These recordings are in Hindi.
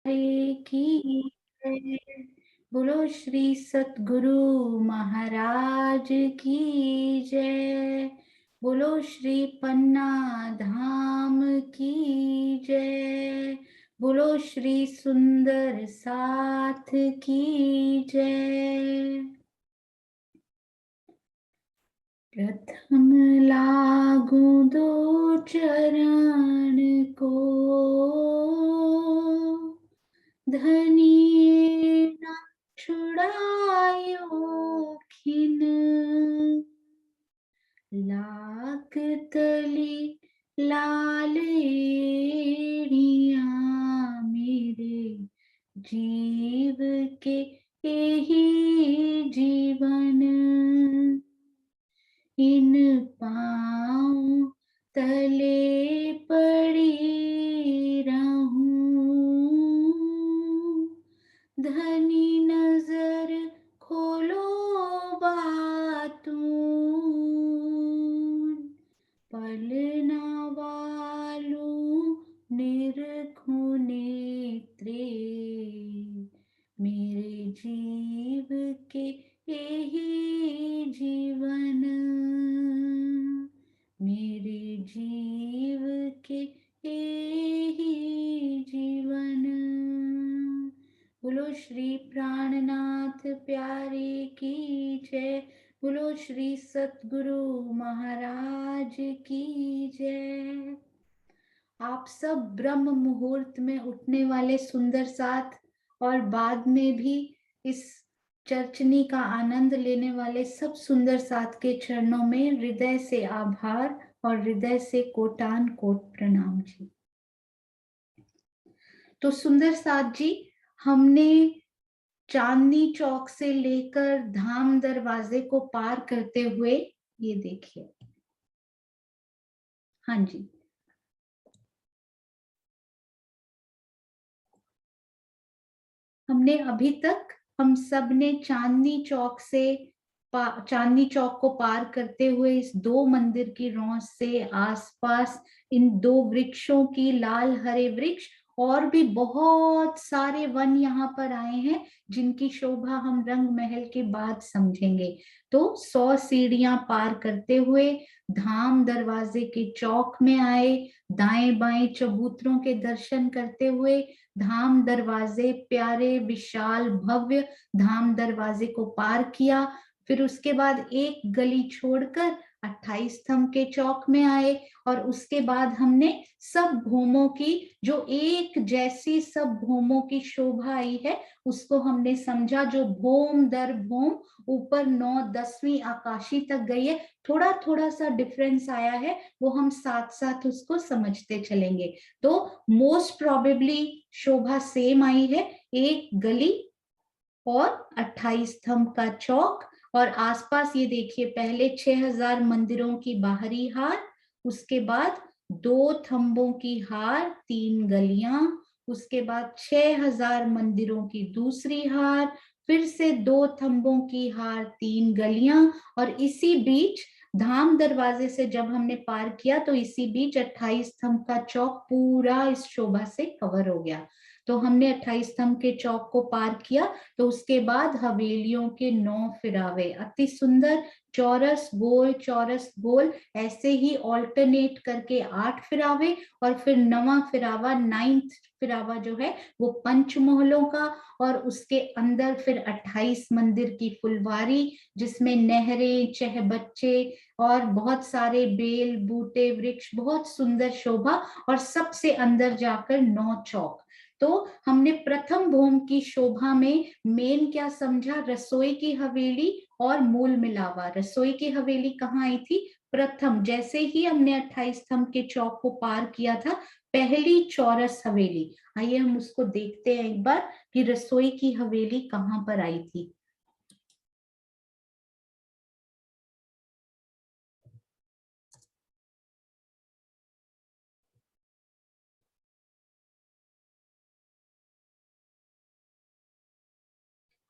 की जय। बोलो श्री सतगुरु महाराज की जय। बोलो श्री पन्ना धाम की जय। बोलो श्री सुंदर साथ की जय। प्रथम लागू दो चरण को, धनिये न छुड़ायो खिन। लाख तली लालेड़िया मेरे जीव के यही जीवन। इन पाँव तले पड़ी रहूं, धनी नजर खोलो बातूं। पलना वालू निरखूं नेत्रे, मेरे जीव के यही जीवन। मेरे जीव के यही जीवन। बोलो श्री प्राणनाथ प्यारे की जय। बोलो श्री सतगुरु महाराज की जय। आप सब ब्रह्म मुहूर्त में उठने वाले सुंदर साथ और बाद में भी इस चर्चनी का आनंद लेने वाले सब सुंदर साथ के चरणों में हृदय से आभार और हृदय से कोटान कोट प्रणाम जी। तो सुंदर साथ जी, हमने चांदनी चौक से लेकर धाम दरवाजे को पार करते हुए, ये देखिए, हाँ जी, हमने अभी तक हम सब ने चांदनी चौक को पार करते हुए इस दो मंदिर की रौंस से आसपास इन दो वृक्षों की, लाल हरे वृक्ष और भी बहुत सारे वन यहाँ पर आए हैं जिनकी शोभा हम रंग महल के बाद समझेंगे। तो 100 सीढ़ियां पार करते हुए धाम दरवाजे के चौक में आए, दाएं बाएं चबूतरों के दर्शन करते हुए धाम दरवाजे, प्यारे विशाल भव्य धाम दरवाजे को पार किया। फिर उसके बाद एक गली छोड़कर 28 स्तंभ के चौक में आए और उसके बाद हमने सब भूमों की, जो एक जैसी सब भूमों की शोभा आई है उसको हमने समझा, जो भूम दर भूम ऊपर 9-10वीं आकाशी तक गई है। थोड़ा थोड़ा सा डिफरेंस आया है, वो हम साथ साथ उसको समझते चलेंगे। तो मोस्ट प्रोबेबली शोभा सेम आई है, एक गली और 28 स्तंभ का चौक। और आसपास ये देखिए, पहले 6000 मंदिरों की बाहरी हार, उसके बाद 2 थंबों की हार, 3 गलियां, उसके बाद 6000 मंदिरों की दूसरी हार, फिर से 2 थंबों की हार, 3 गलियां, और इसी बीच धाम दरवाजे से जब हमने पार किया तो इसी बीच 28 स्तंभ का चौक पूरा इस शोभा से कवर हो गया। तो हमने 28 स्तंभ के चौक को पार किया। तो उसके बाद हवेलियों के 9 फिरावे, अति सुंदर, चौरस गोल ऐसे ही ऑल्टरनेट करके 8 फिरावे, और फिर 9वां फिरावा, 9th फिरावा जो है वो पंचमहलों का, और उसके अंदर फिर 28 मंदिर की फुलवारी जिसमें नहरें, चहबच्चे और बहुत सारे बेल बूटे वृक्ष, बहुत सुंदर शोभा, और सबसे अंदर जाकर 9 चौक। तो हमने प्रथम भूम की शोभा में मेन क्या समझा, रसोई की हवेली और मूल मिलावा। रसोई की हवेली कहाँ आई थी, प्रथम, जैसे ही हमने 28 स्तंभ के चौक को पार किया था, पहली चौरस हवेली। आइए हम उसको देखते हैं एक बार कि रसोई की हवेली कहाँ पर आई थी।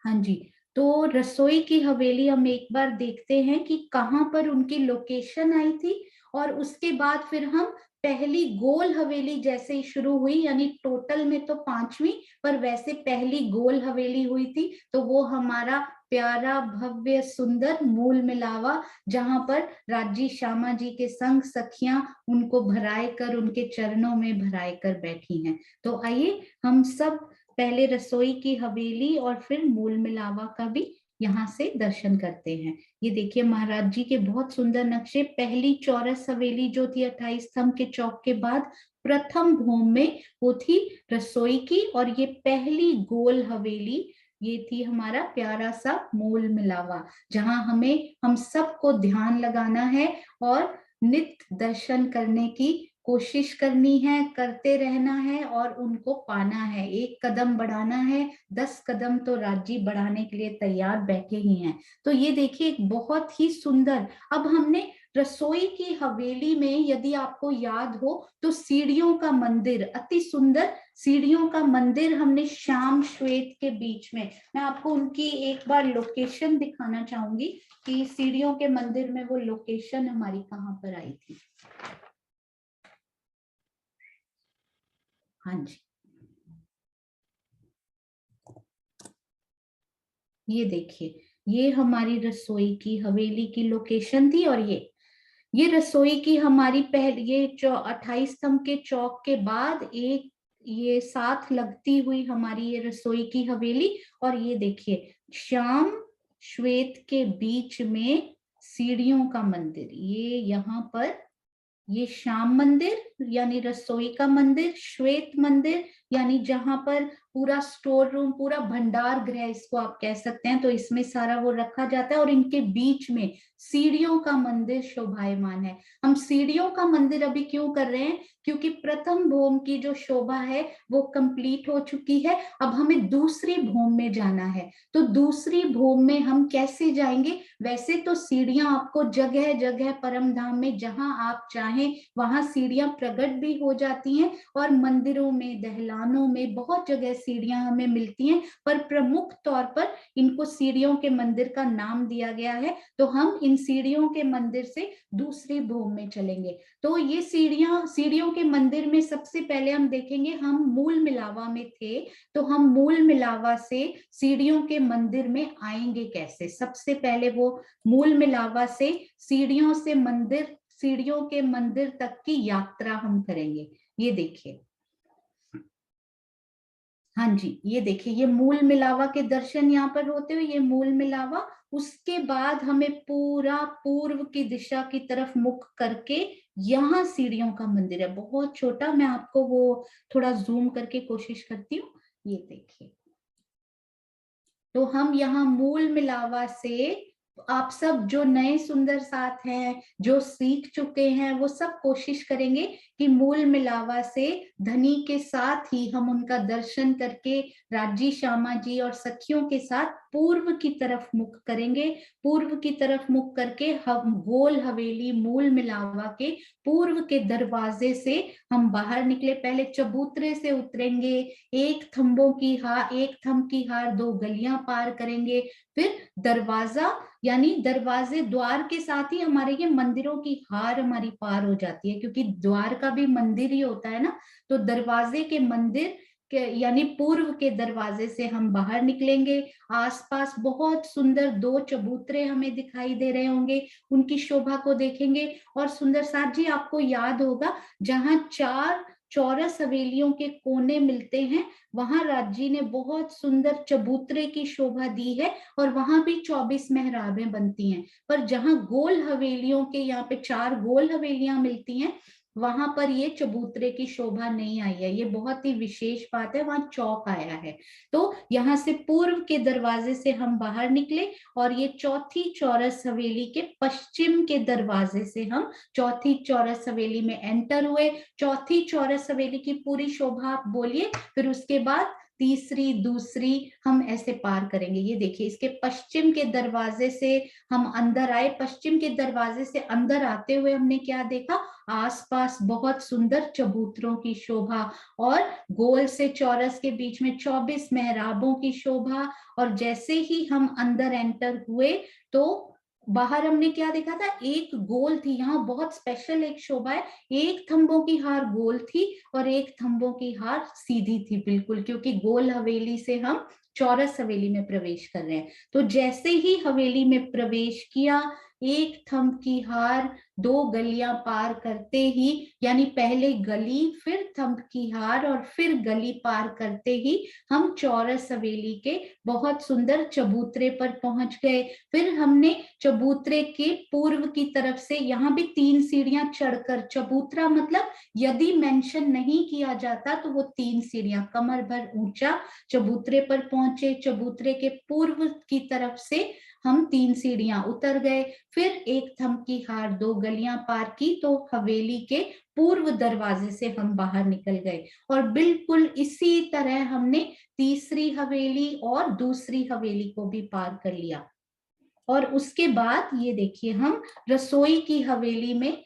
हाँ जी, तो रसोई की हवेली हम एक बार देखते हैं कि कहाँ पर उनकी लोकेशन आई थी, और उसके बाद फिर हम पहली गोल हवेली जैसे ही शुरू हुई, यानी टोटल में तो 5वीं, पर वैसे पहली गोल हवेली हुई थी, तो वो हमारा प्यारा भव्य सुंदर मूल मिलावा, जहां पर राज्जी श्यामा जी के संग सखियां उनको भराए कर, उनके चरणों में भराए कर बैठी हैं। तो आइए हम सब पहले रसोई की हवेली और फिर मूल मिलावा का भी यहाँ से दर्शन करते हैं। ये देखिए महाराज जी के बहुत सुंदर नक्शे। पहली चौरस हवेली जो थी 28 स्तंभ के चौक के बाद प्रथम भूमि में, वो थी रसोई की, और ये पहली गोल हवेली ये थी हमारा प्यारा सा मूल मिलावा, जहां हम सबको ध्यान लगाना है और नित्य दर्शन करने की कोशिश करनी है, करते रहना है और उनको पाना है। एक कदम बढ़ाना है, 10 कदम तो राज्जी बढ़ाने के लिए तैयार बैठे ही हैं। तो ये देखिए एक बहुत ही सुंदर, अब हमने रसोई की हवेली में, यदि आपको याद हो तो सीढ़ियों का मंदिर, अति सुंदर सीढ़ियों का मंदिर हमने श्याम श्वेत के बीच में, मैं आपको उनकी एक बार लोकेशन दिखाना चाहूंगी कि सीढ़ियों के मंदिर में वो लोकेशन हमारी कहाँ पर आई थी। हाँ जी, ये देखिए, ये हमारी रसोई की हवेली की लोकेशन थी, और ये रसोई की हमारी पहले, ये 28 स्तंभ के चौक के बाद एक ये साथ लगती हुई हमारी ये रसोई की हवेली, और ये देखिए श्याम श्वेत के बीच में सीढ़ियों का मंदिर, ये यहाँ पर ये श्याम मंदिर यानी रसोई का मंदिर, श्वेत मंदिर यानी जहां पर पूरा स्टोर रूम, पूरा भंडार गृह इसको आप कह सकते हैं, तो इसमें सारा वो रखा जाता है, और इनके बीच में सीढ़ियों का मंदिर शोभायमान है। हम सीढ़ियों का मंदिर अभी क्यों कर रहे हैं? क्योंकि प्रथम भूमि की जो शोभा है वो कंप्लीट हो चुकी है, अब हमें दूसरी भूमि में जाना है। तो दूसरी भूमि में हम कैसे जाएंगे? वैसे तो सीढ़ियां आपको जगह जगह परम धाम में जहां आप चाहें वहां सीढ़ियां प्रकट भी हो जाती हैं, और मंदिरों में, दहलानों में बहुत जगह सीढ़ियां हमें मिलती हैं, पर प्रमुख तौर पर इनको सीढ़ियों के मंदिर का नाम दिया गया है। तो हम इन सीढ़ियों के मंदिर से दूसरी भूमि में चलेंगे। तो ये सीढ़ियों के मंदिर में सबसे पहले हम देखेंगे, हम मूल मिलावा में थे, तो हम मूल मिलावा से सीढ़ियों के मंदिर में आएंगे कैसे? सबसे पहले वो मूल मिलावा से सीढ़ियों से मंदिर, सीढ़ियों के मंदिर तक की यात्रा हम करेंगे। ये देखिए, हाँ जी, ये देखिए, ये मूल मिलावा के दर्शन यहाँ पर होते हुए, ये मूल मिलावा, उसके बाद हमें पूरा पूर्व की दिशा की तरफ मुख करके यहाँ सीढ़ियों का मंदिर है, बहुत छोटा, मैं आपको वो थोड़ा जूम करके कोशिश करती हूँ। ये देखिए, तो हम यहाँ मूल मिलावा से, आप सब जो नए सुंदर साथ हैं, जो सीख चुके हैं, वो सब कोशिश करेंगे कि मूल मिलावा से धनी के साथ ही हम उनका दर्शन करके राज्जी श्यामा जी और सखियों के साथ पूर्व की तरफ मुख करेंगे। पूर्व की तरफ मुख करके हम गोल हवेली मूल मिलावा के पूर्व के दरवाजे से हम बाहर निकले, पहले चबूतरे से उतरेंगे, एक थंब की हार 2 गलियां पार करेंगे, फिर दरवाजा यानी दरवाजे द्वार के साथ ही हमारे ये मंदिरों की हार हमारी पार हो जाती है, क्योंकि द्वार का भी मंदिर ही होता है ना। तो दरवाजे के मंदिर के यानी पूर्व के दरवाजे से हम बाहर निकलेंगे। आसपास बहुत सुंदर 2 चबूतरे हमें दिखाई दे रहे होंगे, उनकी शोभा को देखेंगे। और सुंदर साथ जी, आपको याद होगा जहां 4 चौरस हवेलियों के कोने मिलते हैं, वहां राज्जी ने बहुत सुंदर चबूतरे की शोभा दी है, और वहां भी 24 मेहराबें बनती हैं। पर जहां गोल हवेलियों के, यहाँ पे 4 गोल हवेलियां मिलती हैं, वहां पर ये चबूतरे की शोभा नहीं आई है। ये बहुत ही विशेष बात है, वहां चौक आया है। तो यहाँ से पूर्व के दरवाजे से हम बाहर निकले, और ये चौथी चौरस हवेली के पश्चिम के दरवाजे से हम चौथी चौरस हवेली में एंटर हुए। चौथी चौरस हवेली की पूरी शोभा आप बोलिए, फिर उसके बाद तीसरी, दूसरी हम ऐसे पार करेंगे। ये देखिए, इसके पश्चिम के दरवाजे से हम अंदर आए। पश्चिम के दरवाजे से अंदर आते हुए हमने क्या देखा? आसपास बहुत सुंदर चबूतरों की शोभा, और गोल से चौरस के बीच में 24 मेहराबों की शोभा। और जैसे ही हम अंदर एंटर हुए, तो बाहर हमने क्या देखा था, एक गोल थी, यहाँ बहुत स्पेशल एक शोभा है, एक थंबों की हार गोल थी और एक थंबों की हार सीधी थी बिल्कुल, क्योंकि गोल हवेली से हम चौरस हवेली में प्रवेश कर रहे हैं। तो जैसे ही हवेली में प्रवेश किया, एक थंब की हार दो गलियां पार करते ही, यानी पहले गली फिर थंब की हार और फिर गली पार करते ही हम चौरस हवेली के बहुत सुंदर चबूतरे पर पहुंच गए। फिर हमने चबूतरे के पूर्व की तरफ से, यहाँ भी 3 सीढ़ियां चढ़कर, चबूतरा मतलब यदि मेंशन नहीं किया जाता तो वो 3 सीढ़ियां कमर भर ऊंचा चबूतरे पर पहुंचे। चबूतरे के पूर्व की तरफ से हम 3 सीढ़ियां उतर गए, फिर एक थंब की हार दो गलियां पार की तो हवेली के पूर्व दरवाजे से हम बाहर निकल गए। और बिल्कुल इसी तरह हमने तीसरी हवेली और दूसरी हवेली को भी पार कर लिया। और उसके बाद ये देखिए, हम रसोई की हवेली में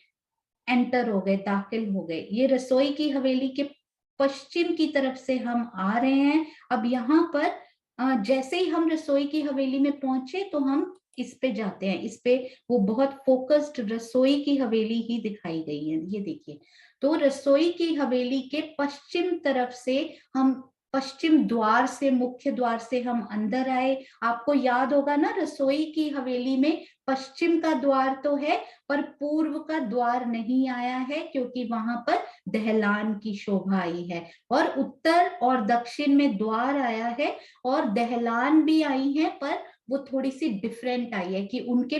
एंटर हो गए, दाखिल हो गए। ये रसोई की हवेली के पश्चिम की तरफ से हम आ रहे हैं। अब यहाँ पर जैसे ही हम रसोई की हवेली में पहुंचे तो हम इस पे जाते हैं, इस पे वो बहुत फोकस्ड रसोई की हवेली ही दिखाई गई है, ये देखिए। तो रसोई की हवेली के पश्चिम तरफ से हम, पश्चिम द्वार से, मुख्य द्वार से हम अंदर आए। आपको याद होगा ना, रसोई की हवेली में पश्चिम का द्वार तो है पर पूर्व का द्वार नहीं आया है, क्योंकि वहां पर दहलान की शोभा आई है। और उत्तर और दक्षिण में द्वार आया है और दहलान भी आई है, पर वो थोड़ी सी डिफरेंट आई है कि उनके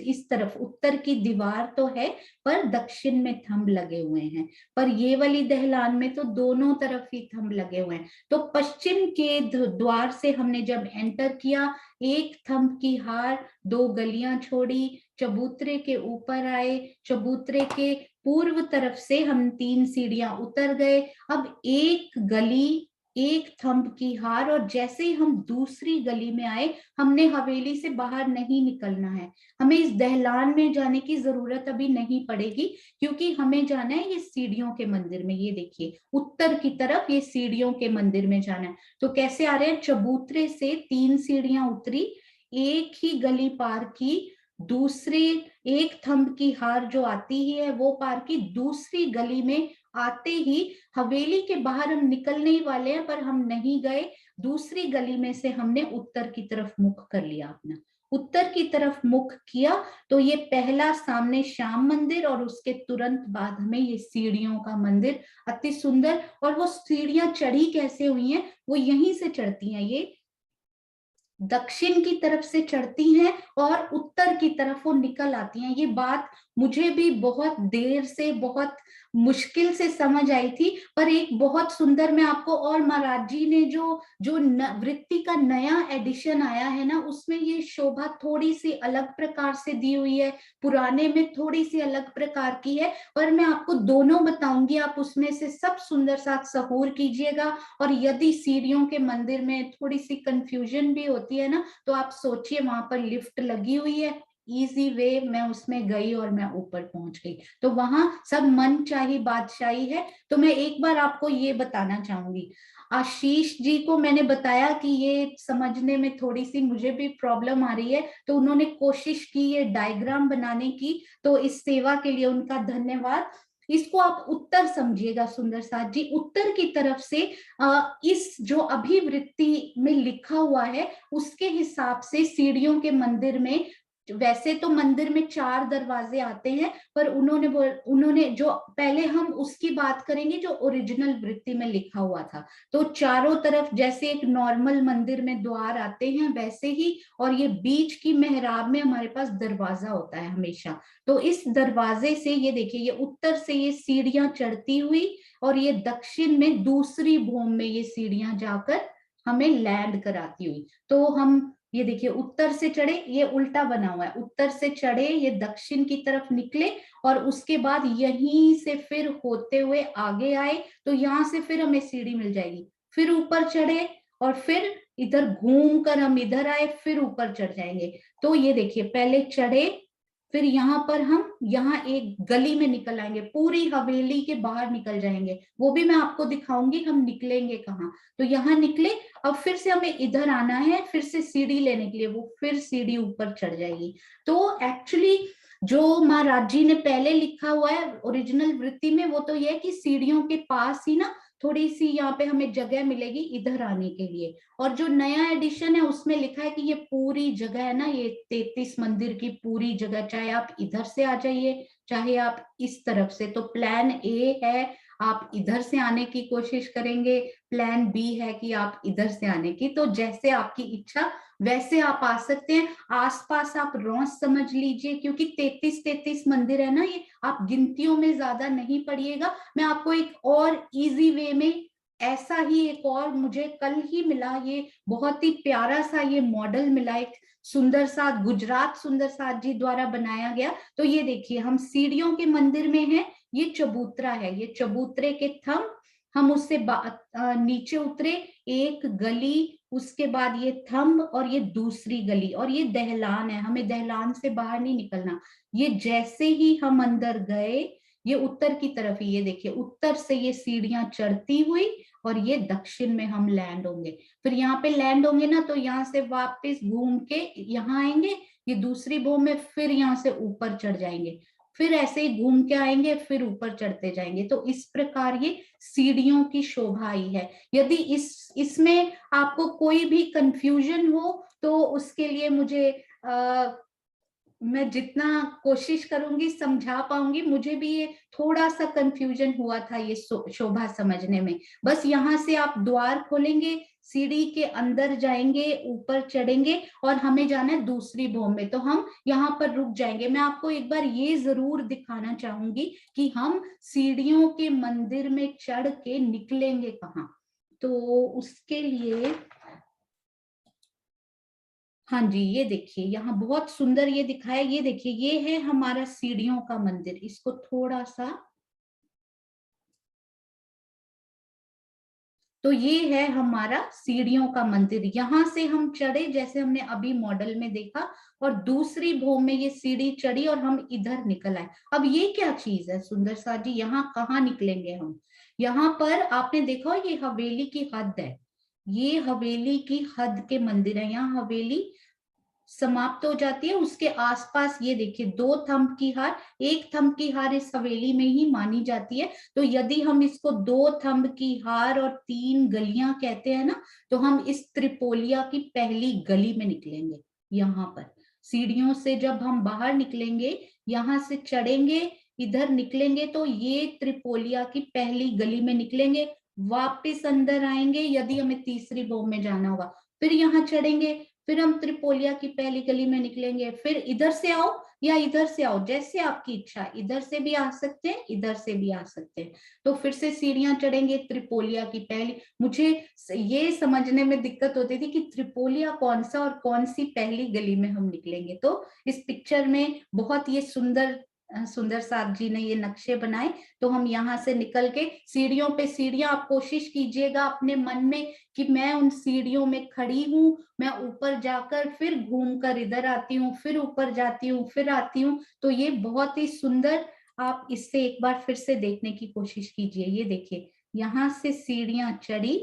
इस तरफ उत्तर की दीवार तो है पर दक्षिण में थंब लगे हुए हैं, पर ये वाली दहलान में तो दोनों तरफ ही थंब लगे हुए हैं। तो पश्चिम के द्वार से हमने जब एंटर किया, एक थंब की हार दो गलियां छोड़ी, चबूतरे के ऊपर आए, चबूतरे के पूर्व तरफ से हम 3 सीढ़ियां उतर गए। अब एक गली, एक थंब की हार, और जैसे ही हम दूसरी गली में आए, हमने हवेली से बाहर नहीं निकलना है, हमें इस दहलान में जाने की जरूरत अभी नहीं पड़ेगी, क्योंकि हमें जाना है ये सीढ़ियों के मंदिर में। ये देखिए, उत्तर की तरफ ये सीढ़ियों के मंदिर में जाना है। तो कैसे आ रहे हैं, चबूतरे से 3 सीढ़ियां उतरी, एक ही गली पार की, दूसरी एक थंब की हार जो आती ही है वो पार की, दूसरी गली में आते ही हवेली के बाहर हम निकलने ही वाले हैं, पर हम नहीं गए। दूसरी गली में से हमने उत्तर की तरफ मुख कर लिया अपना, उत्तर की तरफ मुख किया तो ये पहला सामने श्याम मंदिर और उसके तुरंत बाद हमें ये सीढ़ियों का मंदिर, अति सुंदर। और वो सीढ़ियां चढ़ी कैसे हुई हैं, वो यहीं से चढ़ती हैं, ये दक्षिण की तरफ से चढ़ती हैं और उत्तर की तरफ वो निकल आती हैं। ये बात मुझे भी बहुत देर से, बहुत मुश्किल से समझ आई थी, पर एक बहुत सुंदर, मैं आपको, और महाराज जी ने जो जो वृत्ति का नया एडिशन आया है ना, उसमें ये शोभा थोड़ी सी अलग प्रकार से दी हुई है, पुराने में थोड़ी सी अलग प्रकार की है, पर मैं आपको दोनों बताऊंगी, आप उसमें से सब सुंदर साथ सहूर कीजिएगा। और यदि सीढ़ियों के मंदिर में थोड़ी सी कंफ्यूजन भी होती है ना, तो आप सोचिए वहां पर लिफ्ट लगी हुई है, इजी वे, मैं उसमें गई और मैं ऊपर पहुंच गई। तो वहां सब मन चाही बादशाही है। तो मैं एक बार आपको ये बताना चाहूंगी, आशीष जी को मैंने बताया कि ये समझने में थोड़ी सी मुझे भी प्रॉब्लम आ रही है, तो उन्होंने कोशिश की ये डायग्राम बनाने की, तो इस सेवा के लिए उनका धन्यवाद। इसको आप उत्तर समझिएगा सुंदर साथ जी, उत्तर की तरफ से इस जो अभिवृत्ति में लिखा हुआ है उसके हिसाब से सीढ़ियों के मंदिर में, वैसे तो मंदिर में 4 दरवाजे आते हैं, पर उन्होंने जो पहले, हम उसकी बात करेंगे जो ओरिजिनल वृत्ति में लिखा हुआ था। तो चारों तरफ जैसे एक नॉर्मल मंदिर में द्वार आते हैं वैसे ही, और ये बीच की मेहराब में हमारे पास दरवाजा होता है हमेशा। तो इस दरवाजे से ये देखिए, ये उत्तर से ये सीढ़ियां चढ़ती हुई और ये दक्षिण में दूसरी भूमि में ये सीढ़ियां जाकर हमें लैंड कराती हुई। तो हम ये देखिए, उत्तर से चढ़े, ये उल्टा बना हुआ है, उत्तर से चढ़े, ये दक्षिण की तरफ निकले और उसके बाद यहीं से फिर होते हुए आगे आए, तो यहां से फिर हमें सीढ़ी मिल जाएगी, फिर ऊपर चढ़े और फिर इधर घूम कर हम इधर आए, फिर ऊपर चढ़ जाएंगे। तो ये देखिए, पहले चढ़े, फिर यहाँ पर हम यहाँ एक गली में निकल आएंगे, पूरी हवेली के बाहर निकल जाएंगे, वो भी मैं आपको दिखाऊंगी हम निकलेंगे कहाँ। तो यहाँ निकले, अब फिर से हमें इधर आना है, फिर से सीढ़ी लेने के लिए, वो फिर सीढ़ी ऊपर चढ़ जाएगी। तो एक्चुअली जो महाराज जी ने पहले लिखा हुआ है ओरिजिनल वृत्ति में, वो तो ये है कि सीढ़ियों के पास ही ना थोड़ी सी यहाँ पे हमें जगह मिलेगी इधर आने के लिए। और जो नया एडिशन है उसमें लिखा है कि ये पूरी जगह है ना, ये 33 मंदिर की पूरी जगह, चाहे आप इधर से आ जाइए चाहे आप इस तरफ से। तो प्लान ए है आप इधर से आने की कोशिश करेंगे, प्लान बी है कि आप इधर से आने की। तो जैसे आपकी इच्छा वैसे आप आ सकते हैं। आसपास आप रौंस समझ लीजिए, क्योंकि 33 मंदिर है ना, ये आप गिनतियों में ज्यादा नहीं पड़िएगा। मैं आपको एक और इजी वे में, ऐसा ही एक और मुझे कल ही मिला, ये बहुत ही प्यारा सा ये मॉडल मिला, एक सुंदर साथ, गुजरात सुंदर साथ जी द्वारा बनाया गया। तो ये देखिए हम सीढ़ियों के मंदिर में हैं, ये चबूतरा है, ये चबूतरे के थंब, हम उससे नीचे उतरे, एक गली, उसके बाद ये थंब और ये दूसरी गली, और ये दहलान है, हमें दहलान से बाहर नहीं निकलना। ये जैसे ही हम अंदर गए, ये उत्तर की तरफ ही, ये देखिए उत्तर से ये सीढ़ियां चढ़ती हुई और ये दक्षिण में हम लैंड होंगे। फिर यहाँ पे लैंड होंगे ना, तो यहाँ से वापस घूम के यहाँ आएंगे, ये दूसरी भूमि में, फिर यहाँ से ऊपर चढ़ जाएंगे, फिर ऐसे ही घूम के आएंगे, फिर ऊपर चढ़ते जाएंगे। तो इस प्रकार ये सीढ़ियों की शोभा ही है। यदि इसमें आपको कोई भी कंफ्यूजन हो तो उसके लिए मुझे मैं जितना कोशिश करूंगी समझा पाऊंगी। मुझे भी ये थोड़ा सा कंफ्यूजन हुआ था ये शोभा समझने में। बस यहाँ से आप द्वार खोलेंगे, सीढ़ी के अंदर जाएंगे, ऊपर चढ़ेंगे और हमें जाना है दूसरी भूमि में, तो हम यहाँ पर रुक जाएंगे। मैं आपको एक बार ये जरूर दिखाना चाहूंगी कि हम सीढ़ियों के मंदिर में चढ़ के निकलेंगे कहाँ। तो उसके लिए हाँ जी, ये देखिए यहाँ बहुत सुंदर ये दिखाया, ये देखिए ये है हमारा सीढ़ियों का मंदिर। इसको थोड़ा सा, तो ये है हमारा सीढ़ियों का मंदिर। यहाँ से हम चढ़े जैसे हमने अभी मॉडल में देखा, और दूसरी भूमि में ये सीढ़ी चढ़ी और हम इधर निकल आए। अब ये क्या चीज है सुंदर सा जी, यहाँ कहाँ निकलेंगे हम? यहाँ पर आपने देखा ये हवेली की हद है, ये हवेली की हद के मंदिर है। यहाँ हवेली समाप्त हो जाती है, उसके आसपास ये देखिए दो थंब की हार, एक थंब की हार इस हवेली में ही मानी जाती है। तो यदि हम इसको दो थंब की हार और तीन गलियां कहते हैं ना, तो हम इस त्रिपोलिया की पहली गली में निकलेंगे। यहाँ पर सीढ़ियों से जब हम बाहर निकलेंगे, यहाँ से चढ़ेंगे, इधर निकलेंगे, तो ये त्रिपोलिया की पहली गली में निकलेंगे, वापिस अंदर आएंगे यदि हमें तीसरी भूमि में जाना होगा, फिर यहाँ चढ़ेंगे, फिर हम त्रिपोलिया की पहली गली में निकलेंगे, फिर इधर से आओ या इधर से आओ, जैसे आपकी इच्छा, इधर से भी आ सकते हैं इधर से भी आ सकते हैं। तो फिर से सीढ़ियां चढ़ेंगे त्रिपोलिया की पहली। मुझे ये समझने में दिक्कत होती थी कि त्रिपोलिया कौन सा और कौन सी पहली गली में हम निकलेंगे। तो इस पिक्चर में बहुत ये सुंदर सुंदर साथ जी ने ये नक्शे बनाए। तो हम यहाँ से निकल के सीढ़ियों पे सीढ़ियां, आप कोशिश कीजिएगा अपने मन में कि मैं उन सीढ़ियों में खड़ी हूँ, मैं ऊपर जाकर फिर घूम कर इधर आती हूँ, फिर ऊपर जाती हूँ, फिर आती हूँ। तो ये बहुत ही सुंदर, आप इससे एक बार फिर से देखने की कोशिश कीजिए। ये देखिए यहाँ से सीढ़ियां चढ़ी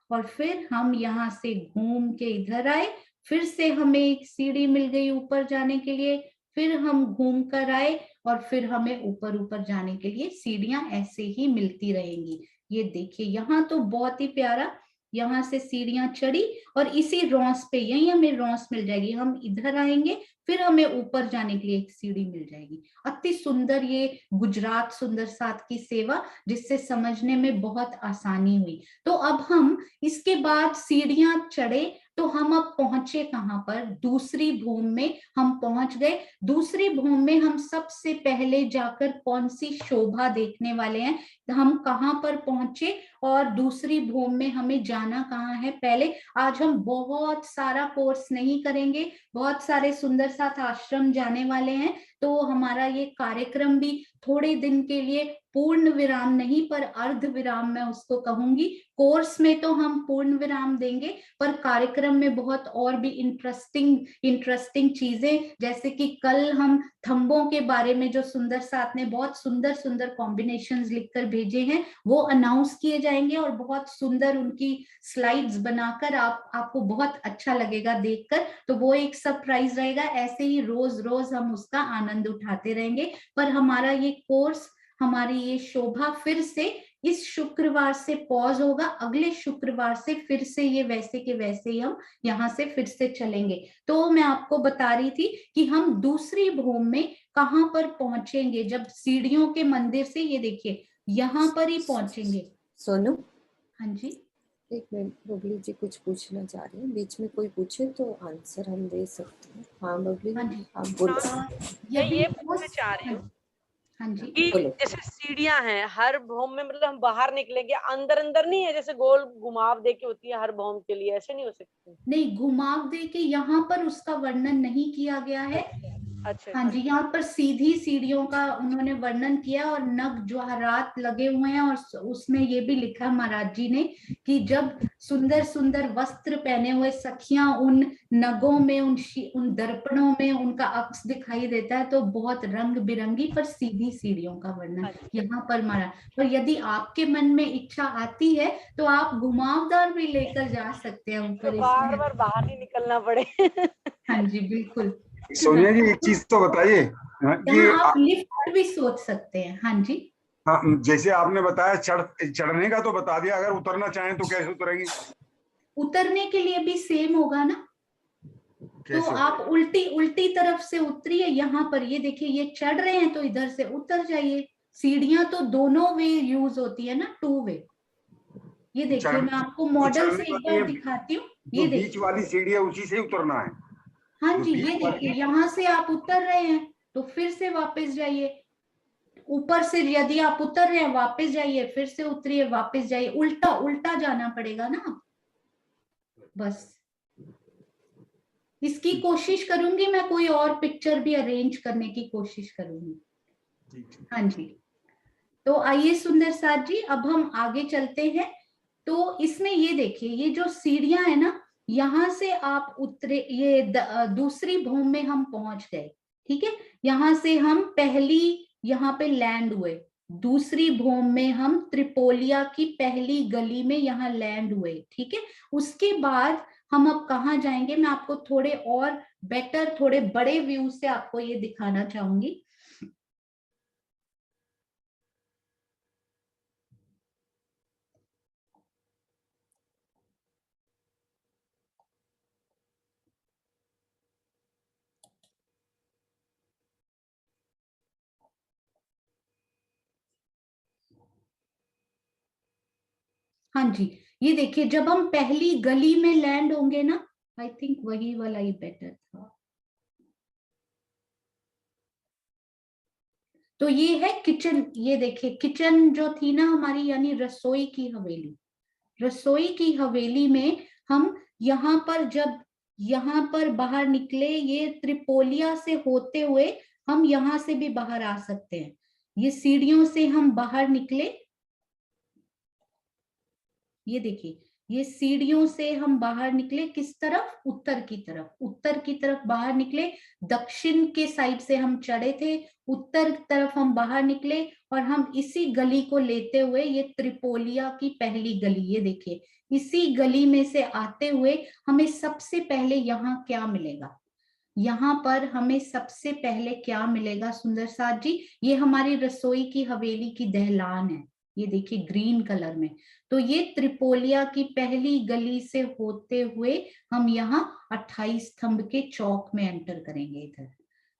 और फिर हम यहाँ से घूम के इधर आए, फिर से हमें एक सीढ़ी मिल गई ऊपर जाने के लिए, फिर हम घूम कर आए और फिर हमें ऊपर ऊपर जाने के लिए सीढ़ियां ऐसे ही मिलती रहेंगी। ये देखिए यहाँ तो बहुत ही प्यारा, यहाँ से सीढ़ियां चढ़ी और इसी रॉस पे यही हमें रॉस मिल जाएगी, हम इधर आएंगे फिर हमें ऊपर जाने के लिए एक सीढ़ी मिल जाएगी। अति सुंदर ये गुजरात सुंदर साथ की सेवा, जिससे समझने में बहुत आसानी हुई। तो अब हम इसके बाद सीढ़ियां चढ़े तो हम अब पहुंचे कहाँ पर? दूसरी भूमि में हम पहुंच गए। दूसरी भूमि में हम सबसे पहले जाकर कौन सी शोभा देखने वाले हैं, हम कहाँ पर पहुंचे और दूसरी भूमि में हमें जाना कहाँ है। पहले आज हम बहुत सारा कोर्स नहीं करेंगे, बहुत सारे सुंदर साथ आश्रम जाने वाले हैं, तो हमारा ये कार्यक्रम भी थोड़े दिन के लिए पूर्ण विराम नहीं पर अर्ध विराम मैं उसको कहूंगी। कोर्स में तो हम पूर्ण विराम देंगे, पर कार्यक्रम में बहुत और भी इंटरेस्टिंग चीजें, जैसे कि कल हम थंबों के बारे में जो सुंदर साथ ने बहुत सुंदर सुंदर कॉम्बिनेशंस लिखकर भेजे हैं वो अनाउंस किए जाएंगे, और बहुत सुंदर उनकी स्लाइड्स बनाकर आपको बहुत अच्छा लगेगा देखकर। तो वो एक सरप्राइज रहेगा। ऐसे ही रोज रोज हम उसका आनंद उठाते रहेंगे। पर हमारा ये कोर्स, हमारी ये शोभा फिर से इस शुक्रवार से पॉज होगा, अगले शुक्रवार से फिर से ये वैसे के वैसे ही हम यहाँ से फिर से चलेंगे। तो मैं आपको बता रही थी कि हम दूसरी भूमि में कहाँ पर पहुंचेंगे। जब सीढ़ियों के मंदिर से, ये देखिए यहाँ पर ही पहुंचेंगे। सोनू, हाँ जी, एक मिनट, बबली जी कुछ पूछना चाह रही हैं। बीच में कोई पूछे तो आंसर हम दे सकते हैं। हाँ बबली, हाँ जी, आप बोलो। मैं ये पूछना चाह रही हूँ हाँ जी, कि जैसे सीढ़ियां हैं हर भौम में, मतलब हम बाहर निकलेंगे, अंदर अंदर नहीं है, जैसे गोल घुमाव दे के होती है हर भौम के लिए, ऐसे नहीं हो सकते? नहीं, घुमाव दे के यहाँ पर उसका वर्णन नहीं किया गया है। अच्छा, हाँ जी, यहाँ पर सीधी सीढ़ियों का उन्होंने वर्णन किया और नग जवाहरात लगे हुए हैं, और उसमें ये भी लिखा महाराज जी ने कि जब सुंदर सुंदर वस्त्र पहने हुए सखियां उन नगों में, उन दर्पणों में उनका अक्स दिखाई देता है, तो बहुत रंग बिरंगी पर सीधी सीढ़ियों का वर्णन यहाँ पर मारा। और यदि आपके मन में इच्छा आती है तो आप घुमावदार भी लेकर जा सकते हैं ऊपर, तो बार बार बाहर नहीं निकलना पड़े। हाँ जी बिल्कुल। सोनिया जी एक चीज तो बताइए कि आप लिफ्ट भी सोच सकते हैं। हाँ जी, हाँ, जैसे आपने बताया चढ़ने का तो बता दिया, अगर उतरना चाहें तो कैसे उतरेंगे? उतरने के लिए भी सेम होगा ना। तो आप उल्टी तरफ से उतरिए। यहाँ पर ये देखिए, ये चढ़ रहे हैं तो इधर से उतर जाइए। सीढ़ियां तो दोनों वे यूज होती है ना, 2 वे। ये देखिए मैं आपको मॉडल से एक बार दिखाती हूँ। ये बीच देखिए, वाली सीढ़ी है उसी से उतरना है। हाँ जी, ये देखिए यहाँ से आप उतर रहे हैं तो फिर से वापस जाइए। ऊपर से यदि आप उतर रहे हैं वापस जाइए, फिर से उतरिए वापस जाइए, उल्टा उल्टा जाना पड़ेगा ना। बस इसकी कोशिश करूंगी मैं, कोई और पिक्चर भी अरेंज करने की कोशिश करूंगी। हाँ जी, तो आइए सुंदर साथ जी, अब हम आगे चलते हैं। तो इसमें ये देखिए, ये जो सीढ़ियां है ना, यहाँ से आप उतरे, ये दूसरी भूमि में हम पहुंच गए। ठीक है, यहाँ से हम पहली यहाँ पे लैंड हुए। दूसरी भूमि में हम त्रिपोलिया की पहली गली में यहाँ लैंड हुए। ठीक है, उसके बाद हम अब कहाँ जाएंगे, मैं आपको थोड़े और बेटर, थोड़े बड़े व्यू से आपको ये दिखाना चाहूंगी। हाँ जी, ये देखिए जब हम पहली गली में लैंड होंगे ना, आई थिंक वही वाला ही बेटर था। तो ये है किचन। ये देखिए किचन जो थी ना हमारी, यानी रसोई की हवेली। रसोई की हवेली में हम यहाँ पर, जब यहाँ पर बाहर निकले, ये त्रिपोलिया से होते हुए हम यहाँ से भी बाहर आ सकते हैं। ये सीढ़ियों से हम बाहर निकले, ये देखिए ये सीढ़ियों से हम बाहर निकले, किस तरफ, उत्तर की तरफ। उत्तर की तरफ बाहर निकले, दक्षिण के साइड से हम चढ़े थे, उत्तर तरफ हम बाहर निकले, और हम इसी गली को लेते हुए, ये त्रिपोलिया की पहली गली, ये देखिए इसी गली में से आते हुए हमें सबसे पहले यहाँ क्या मिलेगा। यहाँ पर हमें सबसे पहले क्या मिलेगा सुंदर साथ जी, ये हमारी रसोई की हवेली की दहलान है। ये देखिए ग्रीन कलर में। तो ये त्रिपोलिया की पहली गली से होते हुए हम यहाँ 28 स्तंभ के चौक में एंटर करेंगे इधर।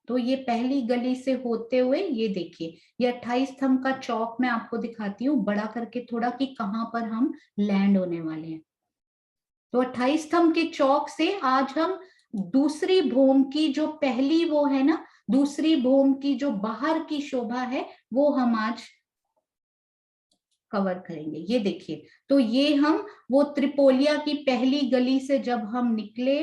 तो ये पहली गली से होते हुए, ये देखिए ये 28 स्तंभ का चौक मैं आपको दिखाती हूँ बड़ा करके थोड़ा, कि कहाँ पर हम लैंड होने वाले हैं। तो 28 स्तंभ के चौक से आज हम दूसरी भूमि की जो पहली वो है ना, दूसरी भूमि की जो बाहर की शोभा है, वो हम आज कवर करेंगे। ये देखिए, तो ये हम वो त्रिपोलिया की पहली गली से जब हम निकले,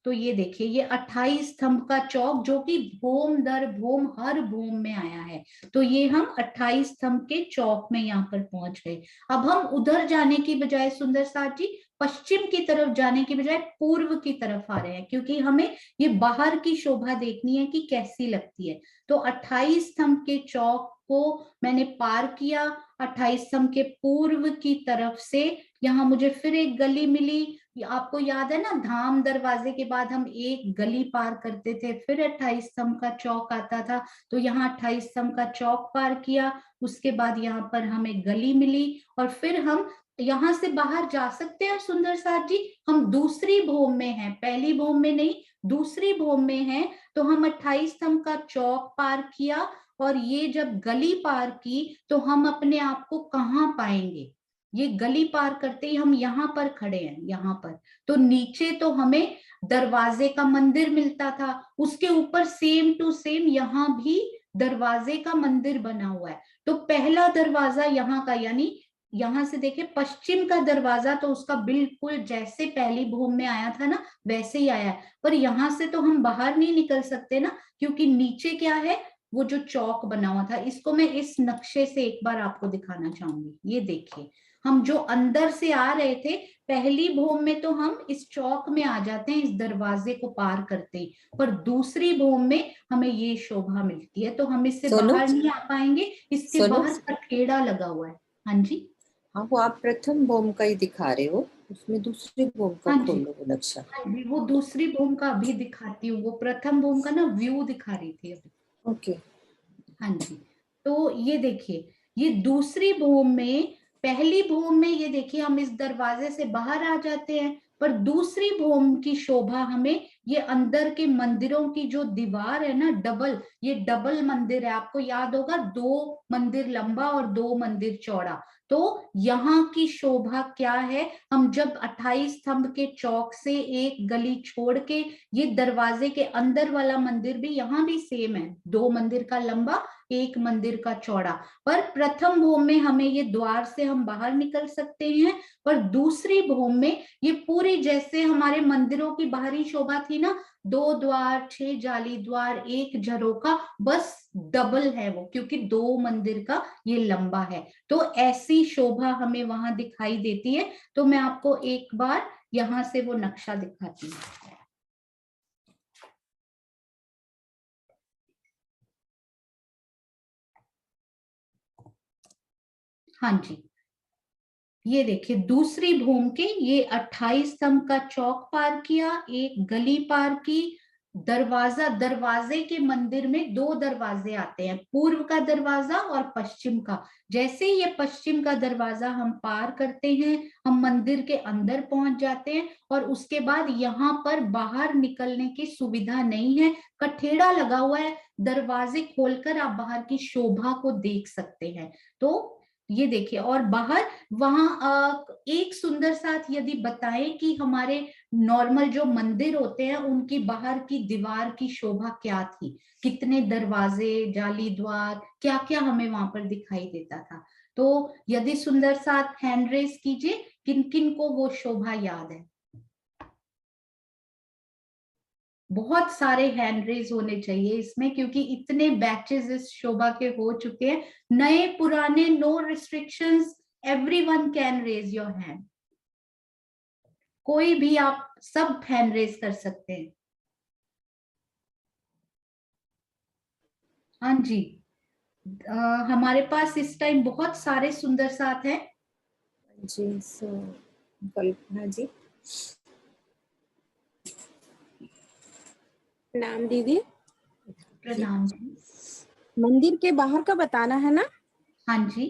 तो ये देखिए ये 28 स्तंभ का चौक जो कि भोम दर भोम हर भोम में आया है। तो ये हम 28 स्तंभ के चौक में यहाँ पर पहुंच गए। अब हम उधर जाने की बजाय सुंदर साथ जी पश्चिम की तरफ जाने की बजाय पूर्व की तरफ आ रहे हैं, क्योंकि हमें ये बाहर की शोभा देखनी है कि कैसी लगती है। तो 28 स्तंभ के चौक को मैंने पार किया। 28 स्तंभ के पूर्व की तरफ से यहाँ मुझे फिर एक गली मिली। आपको याद है ना, धाम दरवाजे के बाद हम एक गली पार करते थे, फिर 28 स्तंभ का चौक आता था। तो यहाँ 28 स्तंभ का चौक पार किया, उसके बाद यहाँ पर हमें गली मिली और फिर हम यहाँ से बाहर जा सकते हैं। सुंदर साथ जी हम दूसरी भोम में हैं, पहली भोम में नहीं, दूसरी भोम में हैं। तो हम 28 स्तंभ का चौक पार किया और ये जब गली पार की तो हम अपने आप को कहाँ पाएंगे? ये गली पार करते ही हम यहाँ पर खड़े हैं, यहाँ पर। तो नीचे तो हमें दरवाजे का मंदिर मिलता था, उसके ऊपर सेम टू सेम यहाँ भी दरवाजे का मंदिर बना हुआ है। तो पहला दरवाजा यहाँ का, यानी यहाँ से देखे पश्चिम का दरवाजा, तो उसका बिल्कुल जैसे पहली भूमि में आया था ना वैसे ही आया है। पर यहाँ से तो हम बाहर नहीं निकल सकते ना, क्योंकि नीचे क्या है, वो जो चौक बना हुआ था। इसको मैं इस नक्शे से एक बार आपको दिखाना चाहूंगी। ये देखिए हम जो अंदर से आ रहे थे पहली भूमि में, तो हम इस चौक में आ जाते हैं इस दरवाजे को पार करते ही, पर दूसरी भूमि में हमें ये शोभा मिलती है। तो हम इससे बाहर नहीं आ पाएंगे, इसके बाहर कठेड़ा लगा हुआ है। हाँ जी, हाँ वो आप प्रथम भूमि का ही दिखा रहे हो, उसमें दूसरी भूमि का खोलो वो नक्शा। हाँ जी, वो दूसरी भूमि का अभी दिखाती हूँ, वो प्रथम भूमि का ना व्यू दिखा रही थी अभी। ओके हाँ जी, तो ये देखिए ये दूसरी भूमि में, पहली भूमि में ये देखिए हम इस दरवाजे से बाहर आ जाते हैं, पर दूसरी भूमि की शोभा हमें ये अंदर के मंदिरों की जो दीवार है ना, डबल, ये डबल मंदिर है। आपको याद होगा 2 मंदिर लंबा और 2 मंदिर चौड़ा। तो यहाँ की शोभा क्या है, हम जब 28 स्तंभ के चौक से एक गली छोड़ के ये दरवाजे के अंदर वाला मंदिर भी यहाँ भी सेम है, 2 मंदिर का लंबा 1 मंदिर का चौड़ा। पर प्रथम भूमि में हमें ये द्वार से हम बाहर निकल सकते हैं, पर दूसरी भूमि में ये पूरी जैसे हमारे मंदिरों की बाहरी शोभा थी ना, 2 द्वार, 6 जाली द्वार, 1 झरोखा, बस डबल है वो, क्योंकि 2 मंदिर का ये लंबा है। तो ऐसी शोभा हमें वहां दिखाई देती है। तो मैं आपको एक बार यहां से वो नक्शा दिखाती हूँ। हाँ जी, ये देखिए दूसरी भूमि के ये 28 स्तंभ का चौक पार किया, एक गली पार की, दरवाजा, दरवाजे के मंदिर में 2 दरवाजे आते हैं, पूर्व का दरवाजा और पश्चिम का। जैसे ही ये पश्चिम का दरवाजा हम पार करते हैं, हम मंदिर के अंदर पहुंच जाते हैं और उसके बाद यहाँ पर बाहर निकलने की सुविधा नहीं है, कठेड़ा लगा हुआ है। दरवाजे खोलकर आप बाहर की शोभा को देख सकते हैं। तो ये देखिए, और बाहर वहां एक सुंदर साथ यदि बताएं कि हमारे नॉर्मल जो मंदिर होते हैं उनकी बाहर की दीवार की शोभा क्या थी, कितने दरवाजे, जाली द्वार, क्या क्या हमें वहां पर दिखाई देता था। तो यदि सुंदर साथ हैंड रेस कीजिए, किन किन को वो शोभा याद है। बहुत सारे हैंड रेज होने चाहिए इसमें, क्योंकि इतने बैचेस इस शोभा के हो चुके हैं, नए पुराने, no restrictions, everyone can raise your hand. कोई भी, आप सब हैंड रेज कर सकते हैं। हाँ जी, हमारे पास इस टाइम बहुत सारे सुंदर साथ हैं। जी, कल्पना जी। प्रणाम दीदी। प्रणाम जी। मंदिर के बाहर का बताना है ना? हाँ जी,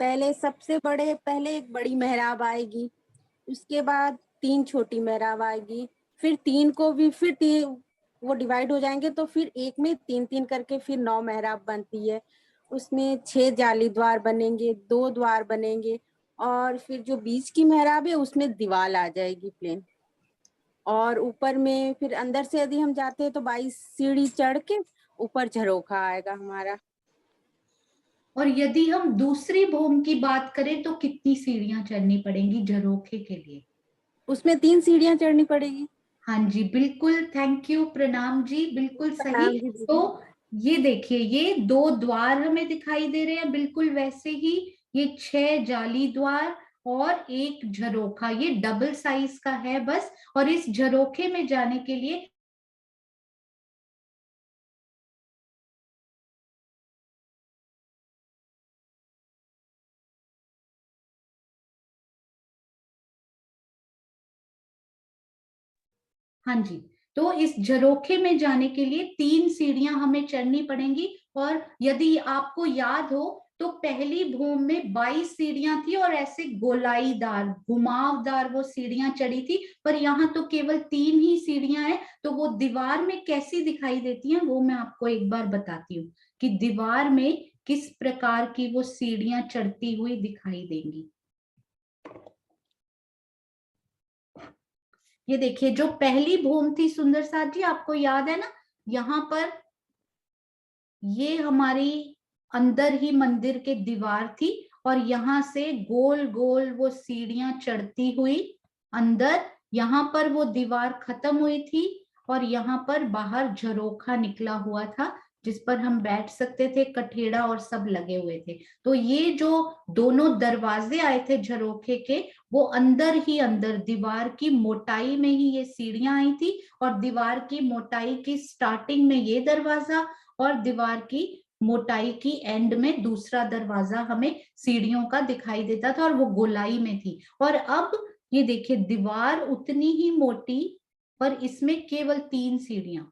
पहले एक बड़ी मेहराब आएगी, उसके बाद 3 छोटी मेहराब आएगी, फिर 3 को भी फिर 3 वो डिवाइड हो जाएंगे, तो फिर एक में 3-3 करके फिर 9 मेहराब बनती है। उसमें 6 जाली द्वार बनेंगे, 2 द्वार बनेंगे, और फिर जो बीच की मेहराब है उसमें दीवार आ जाएगी प्लेन। और ऊपर में फिर अंदर से यदि हम जाते हैं तो 22 सीढ़ी चढ़ के ऊपर झरोखा आएगा हमारा। और यदि हम दूसरी भूमि की बात करें तो कितनी सीढ़ियां चढ़नी पड़ेंगी झरोखे के लिए? उसमें 3 सीढ़ियां चढ़नी पड़ेगी। हाँ जी, बिल्कुल, थैंक यू, प्रणाम जी, बिल्कुल सही। प्रणाम जी। तो ये देखिए, ये 2 द्वार हमें दिखाई दे रहे हैं, बिल्कुल वैसे ही ये 6 जाली द्वार और एक झरोखा, ये डबल साइज का है बस। और इस झरोखे में जाने के लिए हाँ जी, तो इस झरोखे में जाने के लिए 3 सीढ़ियां हमें चढ़नी पड़ेंगी। और यदि आपको याद हो तो पहली भूमि में 22 सीढ़ियां थी और ऐसे गोलाईदार घुमावदार वो सीढ़ियां चढ़ी थी, पर यहाँ तो केवल 3 ही सीढ़ियां हैं। तो वो दीवार में कैसी दिखाई देती हैं वो मैं आपको एक बार बताती हूँ कि दीवार में किस प्रकार की वो सीढ़ियां चढ़ती हुई दिखाई देंगी। ये देखिए, जो पहली भूमि थी सुंदर साथ जी, आपको याद है ना, यहाँ पर ये हमारी अंदर ही मंदिर के दीवार थी और यहाँ से गोल गोल वो सीढ़ियां चढ़ती हुई अंदर, यहाँ पर वो दीवार खत्म हुई थी और यहाँ पर बाहर झरोखा निकला हुआ था जिस पर हम बैठ सकते थे, कठेड़ा और सब लगे हुए थे। तो ये जो दोनों दरवाजे आए थे झरोखे के, वो अंदर ही अंदर दीवार की मोटाई में ही ये सीढ़ियां आई थी। और दीवार की मोटाई की स्टार्टिंग में ये दरवाजा और दीवार की मोटाई की एंड में दूसरा दरवाजा हमें सीढ़ियों का दिखाई देता था और वो गोलाई में थी। और अब ये देखिए, दीवार उतनी ही मोटी पर इसमें केवल 3 सीढ़ियां,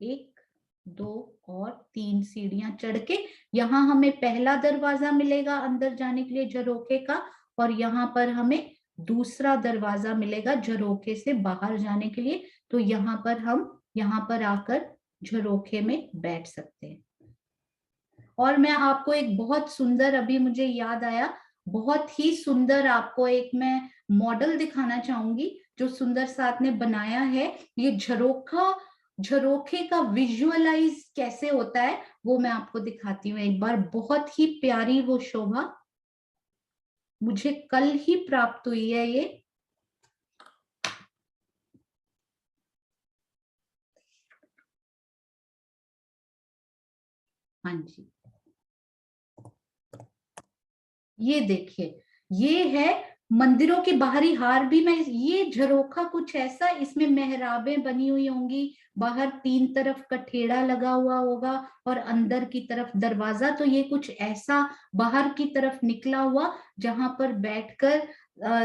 1 2 और 3 सीढ़ियां चढ़ के यहाँ हमें पहला दरवाजा मिलेगा अंदर जाने के लिए झरोखे का। और यहाँ पर हमें दूसरा दरवाजा मिलेगा झरोखे से बाहर जाने के लिए। तो यहाँ पर हम यहाँ पर आकर झरोखे में बैठ सकते हैं। और मैं आपको एक बहुत सुंदर, अभी मुझे याद आया, बहुत ही सुंदर आपको एक मैं मॉडल दिखाना चाहूंगी जो सुंदर साथ ने बनाया है। ये झरोखे का विजुअलाइज कैसे होता है वो मैं आपको दिखाती हूँ एक बार। बहुत ही प्यारी वो शोभा मुझे कल ही प्राप्त हुई है ये। हाँ जी, ये देखिए, ये है मंदिरों के बाहरी हार भी। मैं ये झरोखा कुछ ऐसा, इसमें मेहराबें बनी हुई होंगी, बाहर 3 तरफ कठेड़ा लगा हुआ होगा और अंदर की तरफ दरवाजा। तो ये कुछ ऐसा बाहर की तरफ निकला हुआ जहां पर बैठकर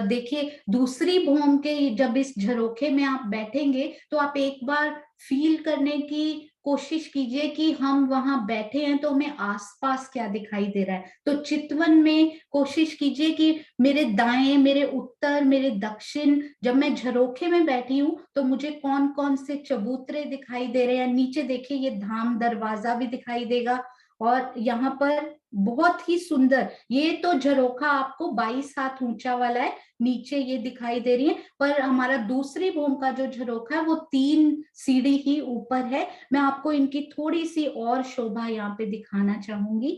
देखिए, दूसरी भूमि के जब इस झरोखे में आप बैठेंगे तो आप एक बार फील करने की कोशिश कीजिए कि हम वहां बैठे हैं तो हमें आसपास क्या दिखाई दे रहा है। तो चितवन में कोशिश कीजिए कि मेरे दाएं, मेरे उत्तर, मेरे दक्षिण, जब मैं झरोखे में बैठी हूँ तो मुझे कौन कौन से चबूतरे दिखाई दे रहे हैं। नीचे देखिए, ये धाम दरवाजा भी दिखाई देगा। और यहाँ पर बहुत ही सुंदर, ये तो झरोखा आपको 22 हाथ ऊंचा वाला है, नीचे ये दिखाई दे रही है। पर हमारा दूसरी भूमि का जो झरोखा है वो 3 सीढ़ी ही ऊपर है। मैं आपको इनकी थोड़ी सी और शोभा यहाँ पे दिखाना चाहूंगी।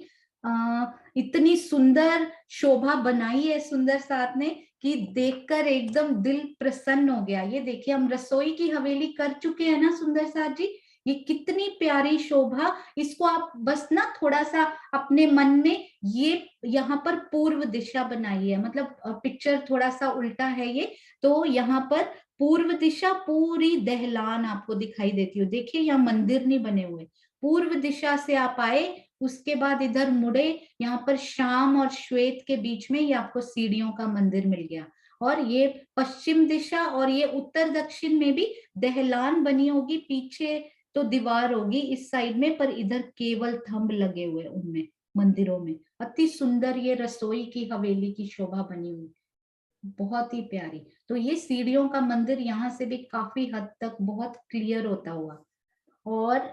इतनी सुंदर शोभा बनाई है सुंदर साथ ने कि देखकर एकदम दिल प्रसन्न हो गया। ये देखिए, हम रसोई की हवेली कर चुके हैं ना सुंदर साथ जी, ये कितनी प्यारी शोभा। इसको आप बस ना थोड़ा सा अपने मन में, ये यहाँ पर पूर्व दिशा बनाई है, मतलब पिक्चर थोड़ा सा उल्टा है ये। तो यहाँ पर पूर्व दिशा पूरी दहलान आपको दिखाई देती हो। देखिए, यहाँ मंदिर नहीं बने हुए, पूर्व दिशा से आप आए, उसके बाद इधर मुड़े, यहाँ पर श्याम और श्वेत के बीच में ये आपको सीढ़ियों का मंदिर मिल गया। और ये पश्चिम दिशा और ये उत्तर दक्षिण में भी दहलान बनी होगी, पीछे तो दीवार होगी इस साइड में, पर इधर केवल थंब लगे हुए उनमें मंदिरों में। अति सुंदर ये रसोई की हवेली की शोभा बनी हुई, बहुत ही प्यारी। तो ये सीढ़ियों का मंदिर यहाँ से भी काफी हद तक बहुत क्लियर होता हुआ। और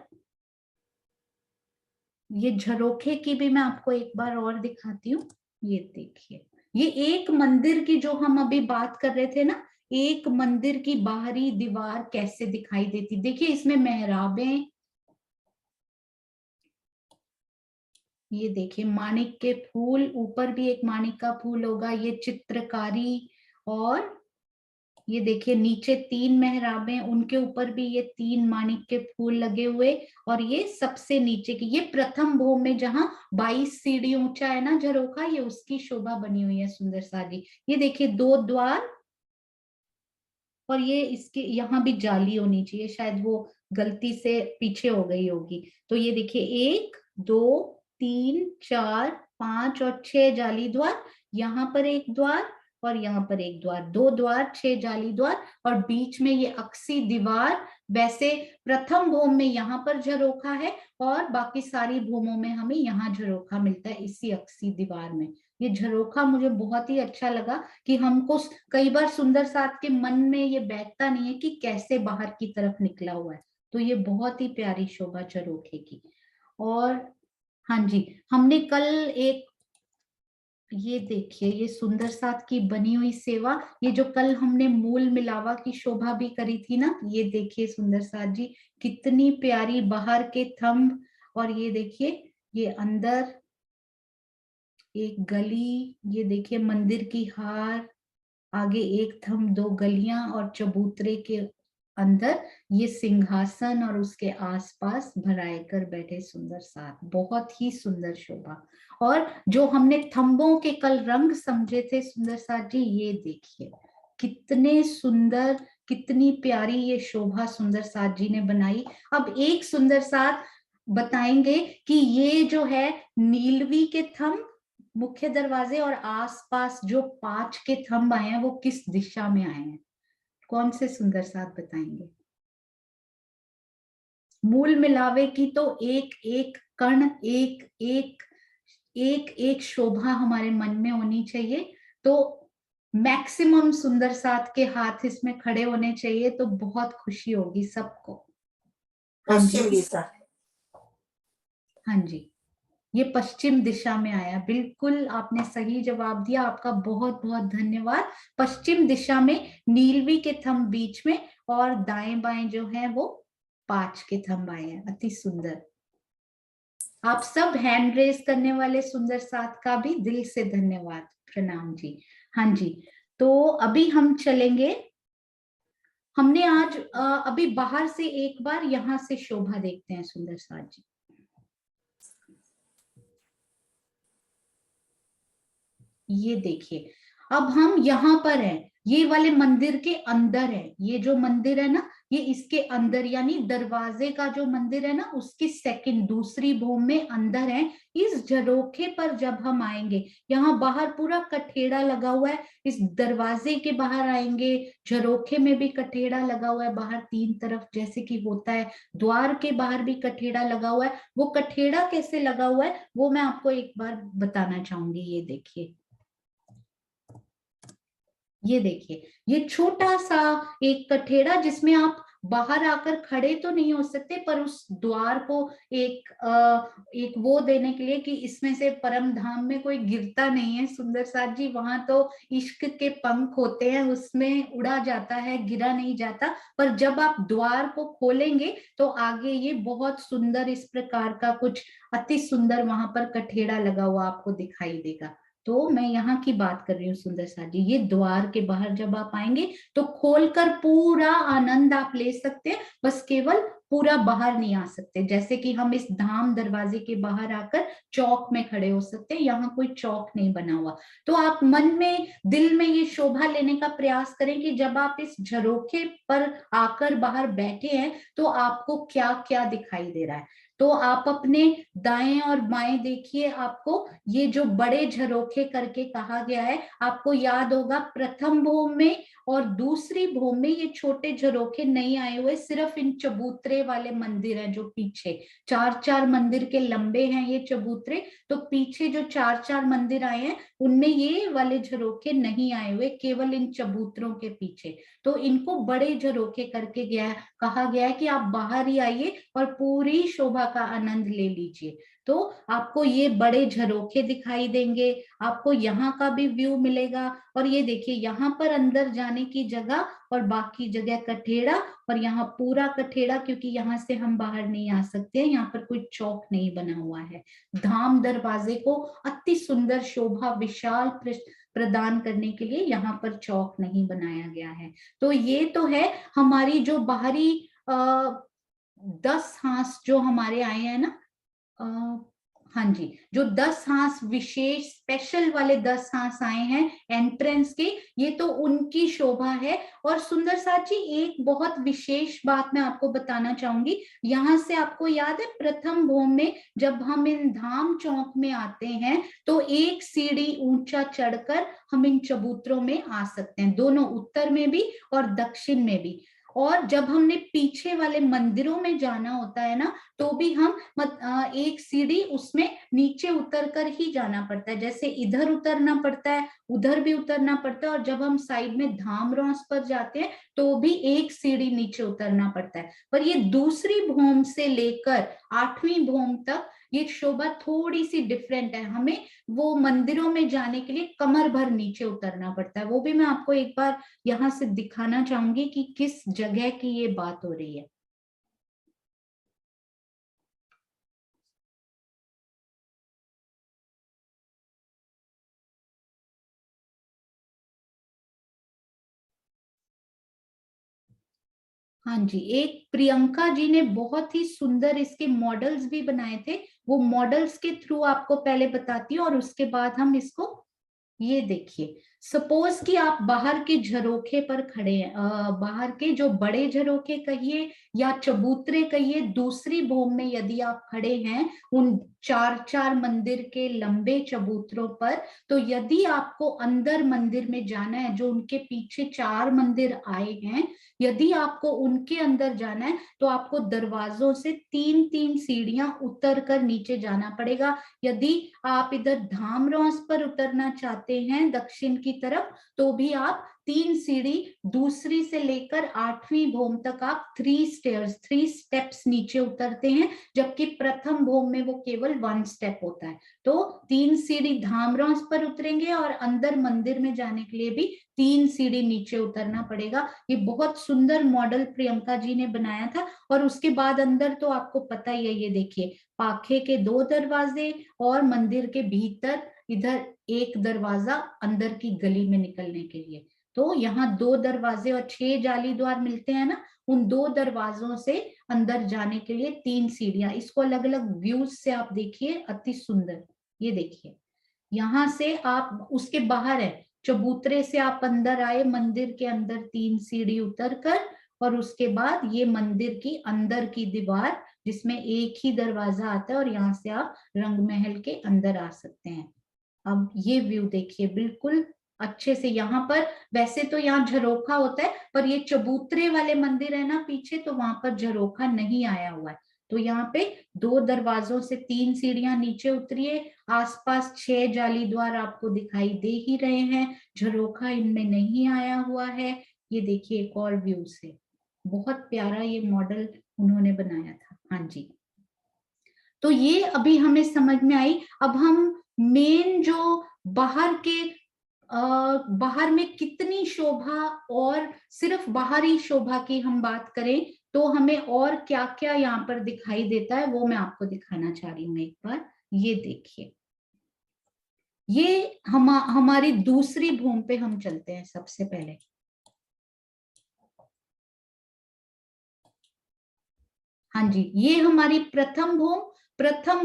ये झरोखे की भी मैं आपको एक बार और दिखाती हूँ। ये देखिए, ये एक मंदिर की जो हम अभी बात कर रहे थे ना, एक मंदिर की बाहरी दीवार कैसे दिखाई देती। देखिए, इसमें मेहराबें, ये देखिए माणिक के फूल, ऊपर भी एक माणिक का फूल होगा, ये चित्रकारी। और ये देखिए नीचे 3 मेहराबें, उनके ऊपर भी ये 3 माणिक के फूल लगे हुए, और ये सबसे नीचे की, ये प्रथम भोम में जहां 22 सीढ़ी ऊंचा है ना झरोखा, ये उसकी शोभा बनी हुई है सुंदर साजी। ये देखिए 2 द्वार, और ये इसके यहाँ भी जाली होनी चाहिए, शायद वो गलती से पीछे हो गई होगी। तो ये देखिए 1 2 3 4 5 और 6 जाली द्वार, यहाँ पर एक द्वार और यहाँ पर एक द्वार, 2 द्वार 6 जाली द्वार, और बीच में ये अक्सी दीवार। वैसे प्रथम भोम में यहाँ पर झरोखा है, और बाकी सारी भूमों में हमें यहाँ झरोखा मिलता है इसी अक्सी दीवार में। ये झरोखा मुझे बहुत ही अच्छा लगा कि हमको कई बार सुंदर साथ के मन में ये बैठता नहीं है कि कैसे बाहर की तरफ निकला हुआ है। तो ये बहुत ही प्यारी शोभा झरोखे की। और हाँ जी, हमने कल एक, ये देखिए ये सुंदर साथ की बनी हुई सेवा, ये जो कल हमने मूल मिलावा की शोभा भी करी थी ना, ये देखिए सुंदर साथ जी कितनी प्यारी, बाहर के थंब, और ये देखिए ये अंदर एक गली, ये देखिए मंदिर की हार, आगे एक थंब 2 गलियां, और चबूतरे के अंदर ये सिंहासन, और उसके आसपास भराए कर बैठे सुंदर साथ। बहुत ही सुंदर शोभा। और जो हमने थंबों के कल रंग समझे थे सुंदर साथ जी, ये देखिए कितने सुंदर, कितनी प्यारी ये शोभा सुंदर साथ जी ने बनाई। अब एक सुंदर साथ बताएंगे कि ये जो है नीलवी के थंब मुख्य दरवाजे और आसपास जो 5 के थंब आए हैं वो किस दिशा में आए हैं, कौन से सुंदर साथ बताएंगे? मूल मिलावे की तो एक एक कण, एक एक एक एक शोभा हमारे मन में होनी चाहिए। तो मैक्सिमम सुंदर साथ के हाथ इसमें खड़े होने चाहिए, तो बहुत खुशी होगी सबको। हाँ जी, हाँ जी, ये पश्चिम दिशा में आया, बिल्कुल आपने सही जवाब दिया, आपका बहुत बहुत धन्यवाद। पश्चिम दिशा में नीलवी के थंब बीच में, और दाएं बाएं जो है वो 5 के थंब आए हैं। अति सुंदर। आप सब हैंड रेज करने वाले सुंदर साथ का भी दिल से धन्यवाद, प्रणाम जी। हाँ जी, तो अभी हम चलेंगे, हमने आज अभी बाहर से एक बार यहाँ से शोभा देखते हैं सुंदर साथ जी। ये देखिए अब हम यहाँ पर हैं, ये वाले मंदिर के अंदर है, ये जो मंदिर है ना ये इसके अंदर, यानी दरवाजे का जो मंदिर है ना उसकी सेकंड दूसरी भूमि में अंदर है। इस झरोखे पर जब हम आएंगे, यहाँ बाहर पूरा कठेड़ा लगा हुआ है, इस दरवाजे के बाहर आएंगे, झरोखे में भी कठेड़ा लगा हुआ है बाहर 3 तरफ जैसे कि होता है, द्वार के बाहर भी कठेड़ा लगा हुआ है। वो कठेड़ा कैसे लगा हुआ है वो मैं आपको एक बार बताना चाहूंगी। ये देखिए, ये देखिए ये छोटा सा एक कठेड़ा जिसमें आप बाहर आकर खड़े तो नहीं हो सकते, पर उस द्वार को एक वो देने के लिए कि इसमें से परम धाम में कोई गिरता नहीं है सुंदर साथ जी, वहां तो इश्क के पंख होते हैं, उसमें उड़ा जाता है, गिरा नहीं जाता। पर जब आप द्वार को खोलेंगे तो आगे ये बहुत सुंदर इस प्रकार का कुछ अति सुंदर वहां पर कठेड़ा लगा हुआ आपको दिखाई देगा। तो मैं यहाँ की बात कर रही हूँ सुंदर साथ जी। ये द्वार के बाहर जब आप आएंगे तो खोलकर पूरा आनंद आप ले सकते हैं, बस केवल पूरा बाहर नहीं आ सकते। जैसे कि हम इस धाम दरवाजे के बाहर आकर चौक में खड़े हो सकते हैं, यहाँ कोई चौक नहीं बना हुआ। तो आप मन में दिल में ये शोभा लेने का प्रयास करें कि जब आप इस झरोखे पर आकर बाहर बैठे हैं तो आपको क्या क्या दिखाई दे रहा है। तो आप अपने दाएं और बाएं देखिए, आपको ये जो बड़े झरोखे करके कहा गया है, आपको याद होगा प्रथम भोम में और दूसरी भोम में ये छोटे झरोखे नहीं आए हुए, सिर्फ इन चबूतरे वाले मंदिर हैं जो पीछे 4-4 मंदिर के लंबे हैं ये चबूतरे, तो पीछे जो 4-4 मंदिर आए हैं उनमें ये वाले झरोखे नहीं आए हुए, केवल इन चबूतरों के पीछे। तो इनको बड़े झरोखे करके कहा गया है कि आप बाहर ही आइए और पूरी शोभा का आनंद ले लीजिए। तो आपको ये बड़े झरोखे दिखाई देंगे, आपको यहाँ का भी व्यू मिलेगा, और ये देखिए यहाँ पर अंदर जाने की जगह और बाकी जगह कठेड़ा, और यहाँ पूरा कठेड़ा क्योंकि यहाँ से हम बाहर नहीं आ सकते हैं, यहाँ पर कोई चौक नहीं बना हुआ है। धाम दरवाजे को अति सुंदर शोभा, विशाल प्रदान करने के लिए यहाँ पर चौक नहीं बनाया गया है। तो ये तो है हमारी जो बाहरी 10 हांस जो हमारे आए हैं ना, हाँ जी, जो 10 हांस विशेष स्पेशल वाले 10 हांस आए हैं एंट्रेंस के, ये तो उनकी शोभा है। और सुंदर साथ जी एक बहुत विशेष बात मैं आपको बताना चाहूंगी, यहाँ से आपको याद है प्रथम भोम में जब हम इन धाम चौक में आते हैं तो एक सीढ़ी ऊंचा चढ़कर हम इन चबूतरों में आ सकते हैं, दोनों उत्तर में भी और दक्षिण में भी। और जब हमने पीछे वाले मंदिरों में जाना होता है ना, तो भी हम एक सीढ़ी उसमें नीचे उतर कर ही जाना पड़ता है, जैसे इधर उतरना पड़ता है उधर भी उतरना पड़ता है। और जब हम साइड में धाम रॉस पर जाते हैं तो भी एक सीढ़ी नीचे उतरना पड़ता है। पर ये दूसरी भोम से लेकर 8वीं भोम तक ये शोभा थोड़ी सी डिफरेंट है, हमें वो मंदिरों में जाने के लिए कमर भर नीचे उतरना पड़ता है। वो भी मैं आपको एक बार यहाँ से दिखाना चाहूंगी कि किस जगह की ये बात हो रही है। हाँ जी, एक प्रियंका जी ने बहुत ही सुंदर इसके मॉडल्स भी बनाए थे, वो मॉडल्स के थ्रू आपको पहले बताती हूँ और उसके बाद हम इसको, ये देखिए सपोज कि आप बाहर के झरोखे पर खड़े हैं, बाहर के जो बड़े झरोखे कहिए या चबूतरे कहिए, दूसरी भोम में यदि आप खड़े हैं उन 4-4 मंदिर के लंबे चबूतरों पर, तो यदि आपको अंदर मंदिर में जाना है, जो उनके पीछे 4 मंदिर आए हैं, यदि आपको उनके अंदर जाना है तो आपको दरवाजों से 3-3 सीढ़ियां उतर कर नीचे जाना पड़ेगा। यदि आप इधर धामरॉस पर उतरना चाहते हैं दक्षिण की तरफ, तो भी आप 3 सीढ़ी दूसरी से लेकर 8वीं भोम तक आप 3 स्टेप्स नीचे उतरते हैं, जबकि प्रथम भोम में वो केवल 1 स्टेप होता है। तो 3 सीढ़ी धामरॉस पर उतरेंगे और अंदर मंदिर में जाने के लिए भी 3 सीढ़ी नीचे उतरना पड़ेगा। ये बहुत सुंदर मॉडल प्रियंका जी ने बनाया था। और उसके बाद अंदर तो आपको पता ही है, ये देखिए पाखे के 2 दरवाजे और मंदिर के भीतर इधर एक दरवाजा अंदर की गली में निकलने के लिए। तो यहाँ 2 दरवाजे और 6 जाली द्वार मिलते हैं ना, उन 2 दरवाजों से अंदर जाने के लिए 3 सीढ़ियां। इसको अलग अलग व्यूज से आप देखिए, अति सुंदर। ये देखिए यहाँ से आप उसके बाहर है, चबूतरे से आप अंदर आए मंदिर के अंदर 3 सीढ़ी उतर कर, और उसके बाद ये मंदिर की अंदर की दीवार जिसमें एक ही दरवाजा आता है और यहाँ से आप रंग महल के अंदर आ सकते हैं। अब ये व्यू देखिए बिल्कुल अच्छे से। यहाँ पर वैसे तो यहाँ झरोखा होता है, पर ये चबूतरे वाले मंदिर है ना पीछे, तो वहां पर झरोखा नहीं आया हुआ है। तो यहाँ पे 2 दरवाजों से 3 सीढ़ियां नीचे उतरिए, आसपास 6 जाली द्वार आपको दिखाई दे ही रहे हैं, झरोखा इनमें नहीं आया हुआ है। ये देखिए एक और व्यू से, बहुत प्यारा ये मॉडल उन्होंने बनाया था। हाँ जी, तो ये अभी हमें समझ में आई। अब हम मेन जो बाहर में कितनी शोभा, और सिर्फ बाहरी शोभा की हम बात करें तो हमें और क्या क्या यहाँ पर दिखाई देता है, वो मैं आपको दिखाना चाह रही हूँ एक बार। ये देखिए, ये हमारी दूसरी भूमि पे हम चलते हैं सबसे पहले। हाँ जी, ये हमारी प्रथम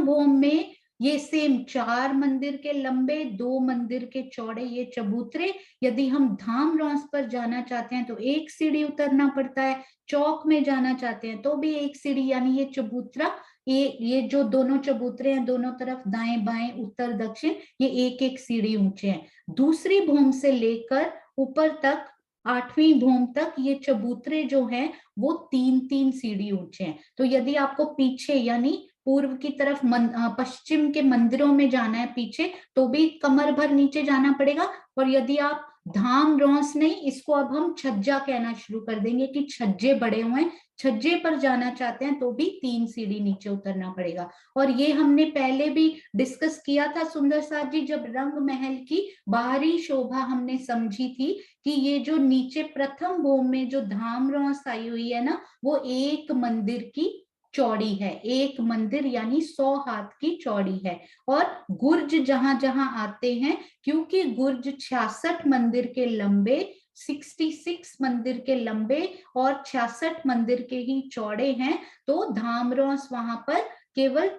भोम में ये सेम 4 मंदिर के लंबे, 2 मंदिर के चौड़े ये चबूतरे। यदि हम धाम रॉस पर जाना चाहते हैं तो 1 सीढ़ी उतरना पड़ता है, चौक में जाना चाहते हैं तो भी 1 सीढ़ी, यानी ये चबूतरा, ये जो दोनों चबूतरे हैं दोनों तरफ दाएं बाएं उत्तर दक्षिण, ये 1-1 सीढ़ी ऊंचे हैं। दूसरी भूमि से लेकर ऊपर तक 8वीं भूमि तक ये चबूतरे जो हैं वो 3-3 सीढ़ी ऊंचे हैं। तो यदि आपको पीछे यानी पूर्व की तरफ पश्चिम के मंदिरों में जाना है पीछे, तो भी कमर भर नीचे जाना पड़ेगा। और यदि आप धाम रॉस नहीं, इसको अब हम छज्जा कहना शुरू कर देंगे कि छज्जे बड़े हुए हैं, छज्जे पर जाना चाहते हैं तो भी 3 सीढ़ी नीचे उतरना पड़ेगा। और ये हमने पहले भी डिस्कस किया था सुंदर साथ जी, जब रंग महल की बाहरी शोभा हमने समझी थी कि ये जो नीचे प्रथम भूमि में जो धाम रॉस आई हुई है ना, वो एक मंदिर की चौड़ी है, एक मंदिर यानी 100 हाथ की चौड़ी है। और गुर्ज जहां जहां आते हैं, क्योंकि गुर्ज 66 मंदिर के लंबे, 66 मंदिर के लंबे और 66 मंदिर के ही चौड़े हैं, तो धामरोस वहां पर केवल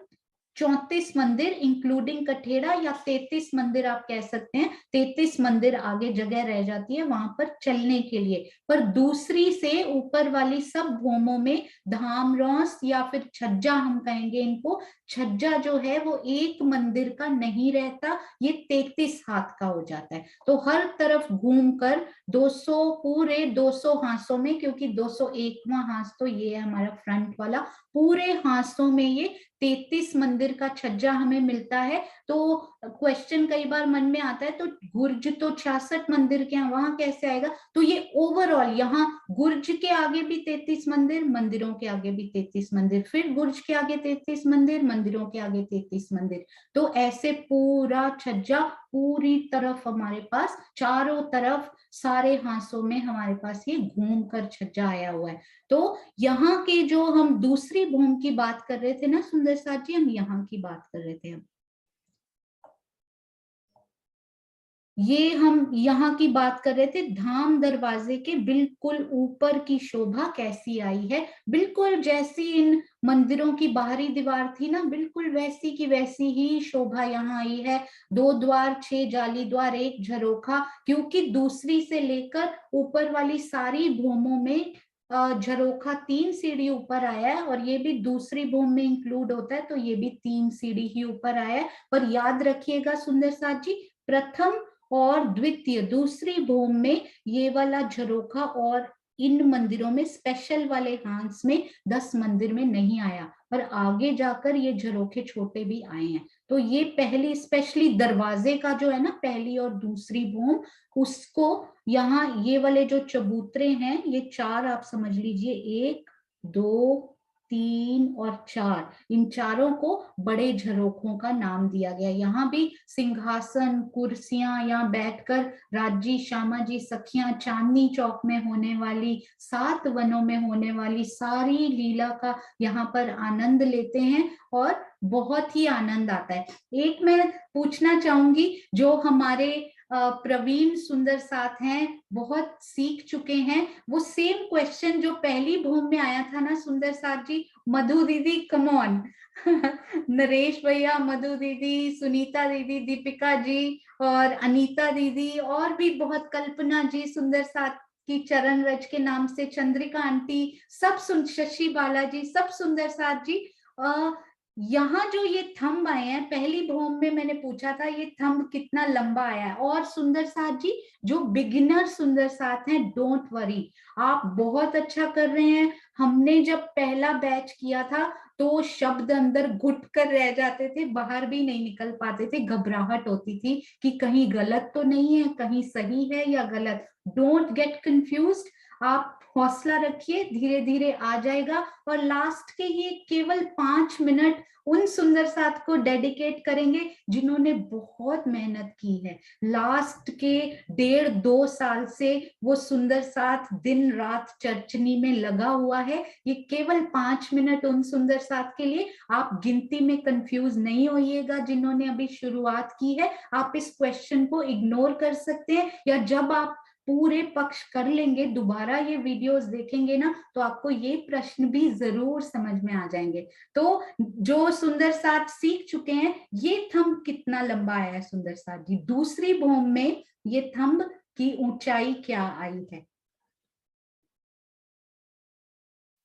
34 मंदिर इंक्लूडिंग कठेड़ा, या 33 मंदिर आप कह सकते हैं, 33 मंदिर आगे जगह रह जाती है वहां पर चलने के लिए। पर दूसरी से ऊपर वाली सब भूमों में धामरोस या फिर छज्जा हम कहेंगे इनको, छज्जा जो है वो एक मंदिर का नहीं रहता, ये 33 हाथ का हो जाता है। तो हर तरफ घूमकर 200 पूरे 200 हांसों में, क्योंकि 201वां हांस तो ये है हमारा फ्रंट वाला, पूरे हांसों में ये 33 मंदिर का छज्जा हमें मिलता है। तो क्वेश्चन कई बार मन में आता है, तो गुर्ज तो 66 मंदिर के हैं, वहां कैसे आएगा? तो ये ओवरऑल यहाँ गुर्ज के आगे भी 33 मंदिर, मंदिरों के आगे भी 33 मंदिर, फिर गुर्ज के आगे 33 मंदिर, मंदिरों के आगे 33 मंदिर। तो ऐसे पूरा छज्जा पूरी तरफ हमारे पास, चारों तरफ सारे हांसों में हमारे पास ये घूम कर छज्जा आया हुआ है। तो यहाँ के जो हम दूसरी भूमि की बात कर रहे थे ना सुंदर साथ जी, हम यहाँ की बात कर रहे थे। ये हम यहाँ की बात कर रहे थे, धाम दरवाजे के बिल्कुल ऊपर की शोभा कैसी आई है, बिल्कुल जैसी इन मंदिरों की बाहरी दीवार थी ना, बिल्कुल वैसी की वैसी ही शोभा यहाँ आई है। 2 द्वार, 6 जाली द्वार, 1 झरोखा, क्योंकि दूसरी से लेकर ऊपर वाली सारी भूमों में झरोखा 3 सीढ़ी ऊपर आया है, और ये भी दूसरी भूमि में इंक्लूड होता है, तो ये भी 3 सीढ़ी ही ऊपर आया है। पर याद रखिएगा सुंदर साथ जी, प्रथम और द्वितीय, दूसरी भूमि में ये वाला झरोखा और इन मंदिरों में स्पेशल वाले हांस में 10 मंदिर में नहीं आया, पर आगे जाकर ये झरोखे छोटे भी आए हैं। तो ये पहली स्पेशली दरवाजे का जो है ना, पहली और दूसरी भूमि, उसको यहाँ ये वाले जो चबूतरे हैं, ये 4 आप समझ लीजिए, 1 2 3 और 4, इन चारों को बड़े झरोखों का नाम दिया गया। यहाँ भी सिंहासन, कुर्सियां, यहाँ बैठकर राजी, श्यामा जी, सखियां, चांदनी चौक में होने वाली, 7 वनों में होने वाली सारी लीला का यहाँ पर आनंद लेते हैं, और बहुत ही आनंद आता है। एक मैं पूछना चाहूंगी, जो हमारे प्रवीण सुंदर साथ हैं, बहुत सीख चुके हैं, वो सेम क्वेश्चन जो पहली भूमि में आया था ना सुंदर साथ जी, मधु दीदी कम ऑन नरेश भैया, मधु दीदी, सुनीता दीदी, दीपिका जी और अनीता दीदी, और भी बहुत, कल्पना जी, सुंदर साथ की चरण रज के नाम से, चंद्रिका आंटी, सब शशि बालाजी, सब सुंदर साथ जी। यहाँ जो ये थंब आए हैं, पहली भूमि में मैंने पूछा था ये थंब कितना लंबा आया है, और सुंदर साथ जी जो बिगिनर सुंदर साथ हैं, डोंट वरी, आप बहुत अच्छा कर रहे हैं। हमने जब पहला बैच किया था तो शब्द अंदर घुट कर रह जाते थे, बाहर भी नहीं निकल पाते थे, घबराहट होती थी कि कहीं गलत तो नहीं है, कहीं सही है या गलत। डोंट गेट कंफ्यूज्ड, आप हौसला रखिए, धीरे धीरे आ जाएगा। और लास्ट के ये केवल 5 मिनट उन सुंदर साथ को डेडिकेट करेंगे जिन्होंने बहुत मेहनत की है। लास्ट के 1.5-2 साल से वो सुंदर साथ दिन रात चर्चनी में लगा हुआ है। ये केवल 5 मिनट उन सुंदर साथ के लिए, आप गिनती में कंफ्यूज नहीं होइएगा जिन्होंने अभी शुरुआत की है। आप इस क्वेश्चन को इग्नोर कर सकते हैं, या जब आप पूरे पक्ष कर लेंगे, दोबारा ये वीडियोस देखेंगे ना, तो आपको ये प्रश्न भी जरूर समझ में आ जाएंगे। तो जो सुंदर साथ सीख चुके हैं, ये थंब कितना लंबा आया है सुंदर साथ जी, दूसरी भूमि में ये थंब की ऊंचाई क्या आई है?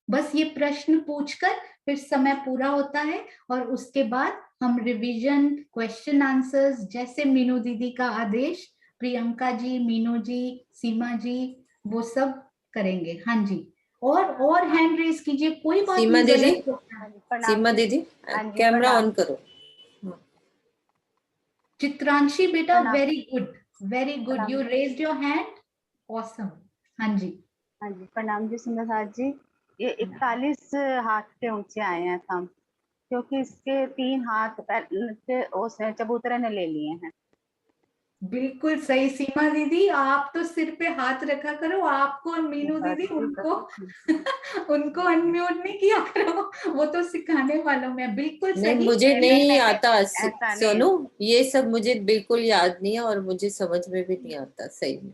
बस ये प्रश्न पूछकर फिर समय पूरा होता है, और उसके बाद हम रिवीजन, क्वेश्चन आंसर्स, जैसे मीनू दीदी का आदेश, प्रियंका जी, मीनू जी, सीमा जी, वो सब करेंगे। हाँ जी, और हैंड रेज कीजिए, कोई बात सीमा नहीं। दीदी, गलत सीमा दीदी कैमरा ऑन करो। चित्रांशी बेटा, very good, very good, you raised your hand, awesome. हाँ जी, हाँ जी, प्रणाम जी सुंदर साथ जी। ये 41 हाथ के ऊंचे आए हैं थंब, क्योंकि इसके 3 हाथ के उस चबूतरे ने ले लिए हैं। बिल्कुल सही सीमा दीदी, आप तो सिर पे हाथ रखा करो, आपको और मीनू दीदी उनको उनको अनम्यूट नहीं किया करो, वो तो सिखाने वालों में। बिल्कुल नहीं, सही। मुझे नहीं आता ऐसा नहीं सोनू, ये सब मुझे बिल्कुल याद नहीं है और मुझे समझ में भी नहीं आता सही में।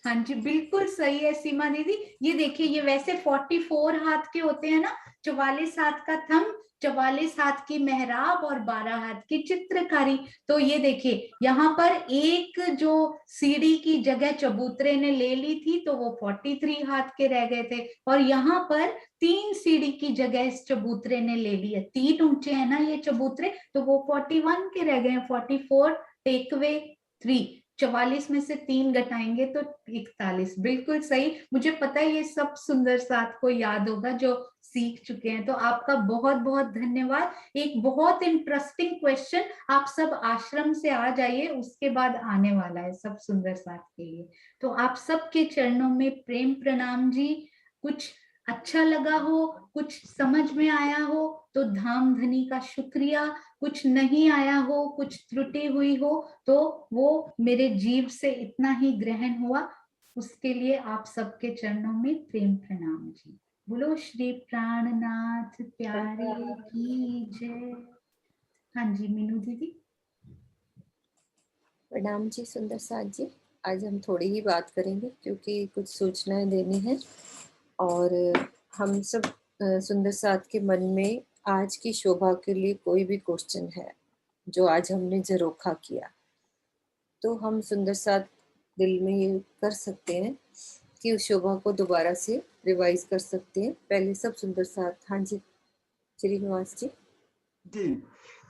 हाँ जी बिल्कुल सही है सीमा दीदी। ये देखिए, ये वैसे 44 हाथ के होते हैं ना, 44 हाथ का थंब, 44 हाथ की मेहराब और 12 हाथ की चित्रकारी। तो ये देखिए यहाँ पर एक जो सीढ़ी की जगह चबूतरे ने ले ली थी तो वो 43 हाथ के रह गए थे, और यहाँ पर 3 सीढ़ी की जगह इस चबूतरे ने ले ली है, 3 ऊंचे है ना ये चबूतरे, तो वो 41 के रह गए। 44 टेक अवे 3, 44 में से 3 घटाएंगे तो 41। बिल्कुल सही। मुझे पता है ये सब सुंदर साथ को याद होगा जो सीख चुके हैं, तो आपका बहुत बहुत धन्यवाद। एक बहुत इंटरेस्टिंग क्वेश्चन, आप सब आश्रम से आ जाइए, उसके बाद आने वाला है सब सुंदर साथ के लिए। तो आप सबके चरणों में प्रेम प्रणाम जी। कुछ अच्छा लगा हो, कुछ समझ में आया हो तो धाम धनी का शुक्रिया, कुछ नहीं आया हो, कुछ त्रुटि हुई हो तो वो मेरे जीव से इतना ही ग्रहण हुआ, उसके लिए आप सबके चरणों में प्रेम प्रणाम जी। बोलो श्री प्राणनाथ प्यारे की जय। हाँ जी मीनू दीदी। प्रणाम जी सुंदर साथ जी। आज हम थोड़ी ही बात करेंगे क्योंकि कुछ सूचनाएं देनी है, और हम सब सुंदर साथ के मन में आज की शोभा के लिए कोई भी क्वेश्चन है जो आज हमने झरोखा किया, तो हम सुंदर साथ दिल में ये कर सकते हैं कि उस शोभा को दोबारा से रिवाइज कर सकते हैं। पहले सब सुंदर साथ। हाँ जी श्रीनिवास जी। जी,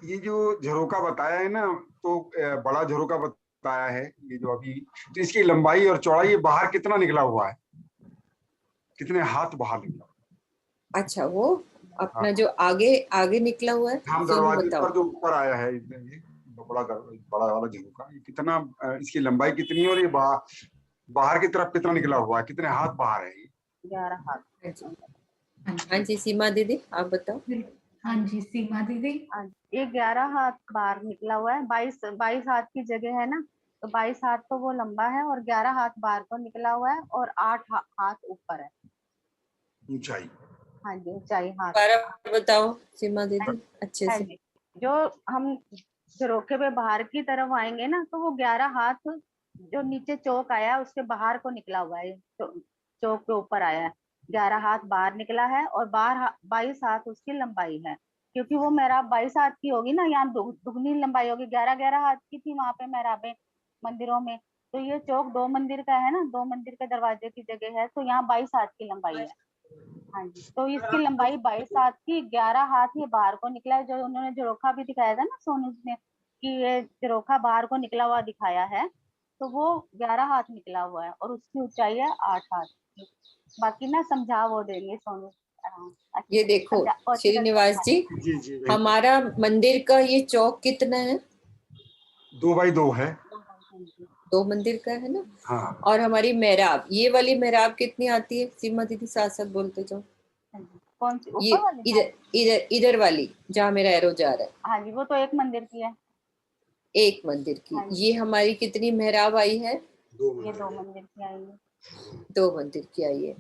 ये जो झरोका बताया है ना, तो बड़ा झरोका बताया है ये जो अभी, तो इसकी लंबाई और चौड़ाई, ये बाहर कितना निकला हुआ है, कितने हाथ बाहर निकला? अच्छा, वो अपना जो आगे आगे निकला हुआ है, हम सोनू दरवाजे बताओ। पर जो ऊपर आया है, ये बड़ा वाला झरोका, ये कितना, इसकी लंबाई कितनी है, और ये बाहर की तरफ कितना निकला हुआ है, कितने हाथ बाहर है ये? 11 हाथ। हाँ जी, हाँ जी सीमा दीदी आप बताओ। हाँ जी सीमा दीदी। ये 11 हाथ बाहर निकला हुआ है। 22 हाथ की जगह है ना, तो 22 हाथ तो वो लंबा है और 11 हाथ बाहर को निकला हुआ है और 8 हाथ ऊपर है। ऊंचाई। हाँ जी, ऊंचाई हाथ। दोबारा बताओ सीमा दीदी अच्छे हाँ से। जी, जो हम झरोखे पे बाहर की तरफ आएंगे ना, तो वो 11 हाथ जो नीचे चौक आया है उसके बाहर को निकला हुआ है, चौक के ऊपर आया है। 11 हाथ बाहर निकला है और 22 हाथ उसकी लंबाई है, क्योंकि वो मेहराब 22 हाथ की होगी ना, यहाँ दुगनी लंबाई होगी। 11 हाथ की थी वहां पे मेहराबें मंदिरों में, तो ये चौक 2 मंदिर का है ना, 2 मंदिर के दरवाजे की जगह है, तो यहाँ 22 हाथ की लंबाई है। हाँ जी, तो इसकी लंबाई 22 हाथ की, 11 हाथ ये बाहर को निकला है। जो उन्होंने झरोखा भी दिखाया था ना सोनू जी ने, कि ये झरोखा बाहर को निकला हुआ दिखाया है, तो वो 11 हाथ निकला हुआ है और उसकी ऊंचाई है 8 हाथ। बाकी ना समझा वो देंगे सोनू। ये देखो श्रीनिवास जी, जी जी, हमारा मंदिर का ये चौक कितना है? 2x2 है। 2 मंदिर का है ना। हाँ। और हमारी मेहराब, ये वाली मेहराब कितनी आती है? सीमा दीदी साथ साथ बोलते जाओ। कौन सी ये ऊपर वाली? इधर इधर इधर वाली जहाँ मेरा एरो जा रहा है। हाँ जी, वो तो एक मंदिर की है। एक मंदिर की। हाँ जी। ये हमारी कितनी मेहराब आई है? ये 2 मंदिर की आई है। 2 मंदिर की आई है।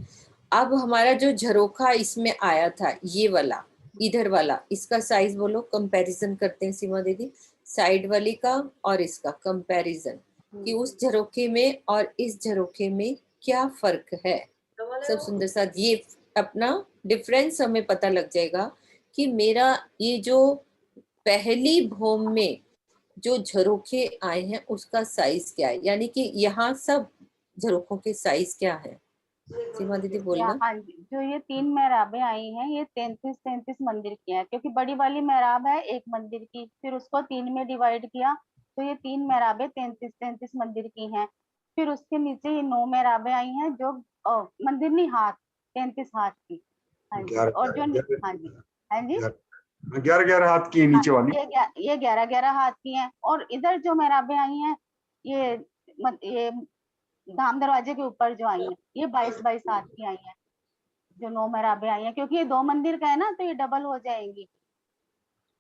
अब हमारा जो झरोखा इसमें आया था, ये वाला इधर वाला, इसका साइज बोलो, कंपैरिजन करते हैं सीमा दीदी, साइड वाली का और इसका कंपैरिजन, कि उस झरोखे में और इस झरोखे में क्या फर्क है। सब सुंदर साथ ये अपना डिफरेंस हमें पता लग जाएगा कि मेरा ये जो पहली भौम में जो झरोखे आए हैं उसका साइज क्या है, यानी कि यहाँ सब झरोखों के साइज क्या है। सीमा दीदी बोलना। हाँ जी, जो ये 3 मेहराबें आई हैं, ये 33 मंदिर की हैं, क्योंकि बड़ी वाली मेहराब है एक मंदिर की, फिर उसको 3 में डिवाइड किया, तो ये 3 मेहराबें 33 मंदिर की हैं। फिर उसके नीचे ये 9 मेहराबें आई हैं, जो मंदिर नहीं, हाथ, 33 हाथ की। हाँ जी, और जो हाँ जी, हाँ जी, 11 हाथ की नीचे वाली। ये 11 हाथ की हैं। और इधर जो मेहराबें आई हैं, ये धाम दरवाजे के ऊपर जो आई है, ये 22 हाथ की आई है। जो 9 मेहराबें आई हैं, क्योंकि ये 2 मंदिर का है ना, तो ये डबल हो जाएंगी,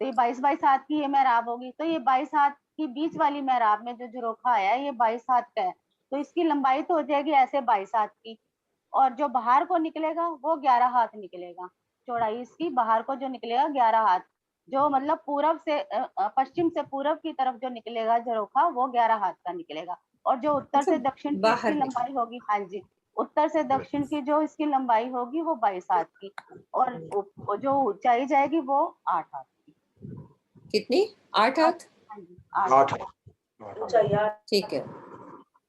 तो ये 22 हाथ की ये मेहराब होगी। तो ये 22 हाथ कि बीच वाली मेहराब में जो झरोखा आया है ये 22 हाथ का है, तो इसकी लंबाई तो हो जाएगी ऐसे 22 हाथ की, और जो बाहर को निकलेगा वो 11 हाथ निकलेगा। चौड़ाई इसकी बाहर को जो निकलेगा 11 हाथ, जो मतलब पूरब से पश्चिम से पूरब की तरफ जो निकलेगा झरोखा वो 11 हाथ का निकलेगा, और जो उत्तर से मतलब दक्षिण की इसकी बाहर निकल, लंबाई होगी, हाँ जी, उत्तर से दक्षिण की जो इसकी लंबाई होगी वो 22 हाथ की, और जो ऊंचाई जाएगी वो 8 हाथ की। कितनी? 8 हाथ। हाँ जी, 8 8 हाथ। ठीक है।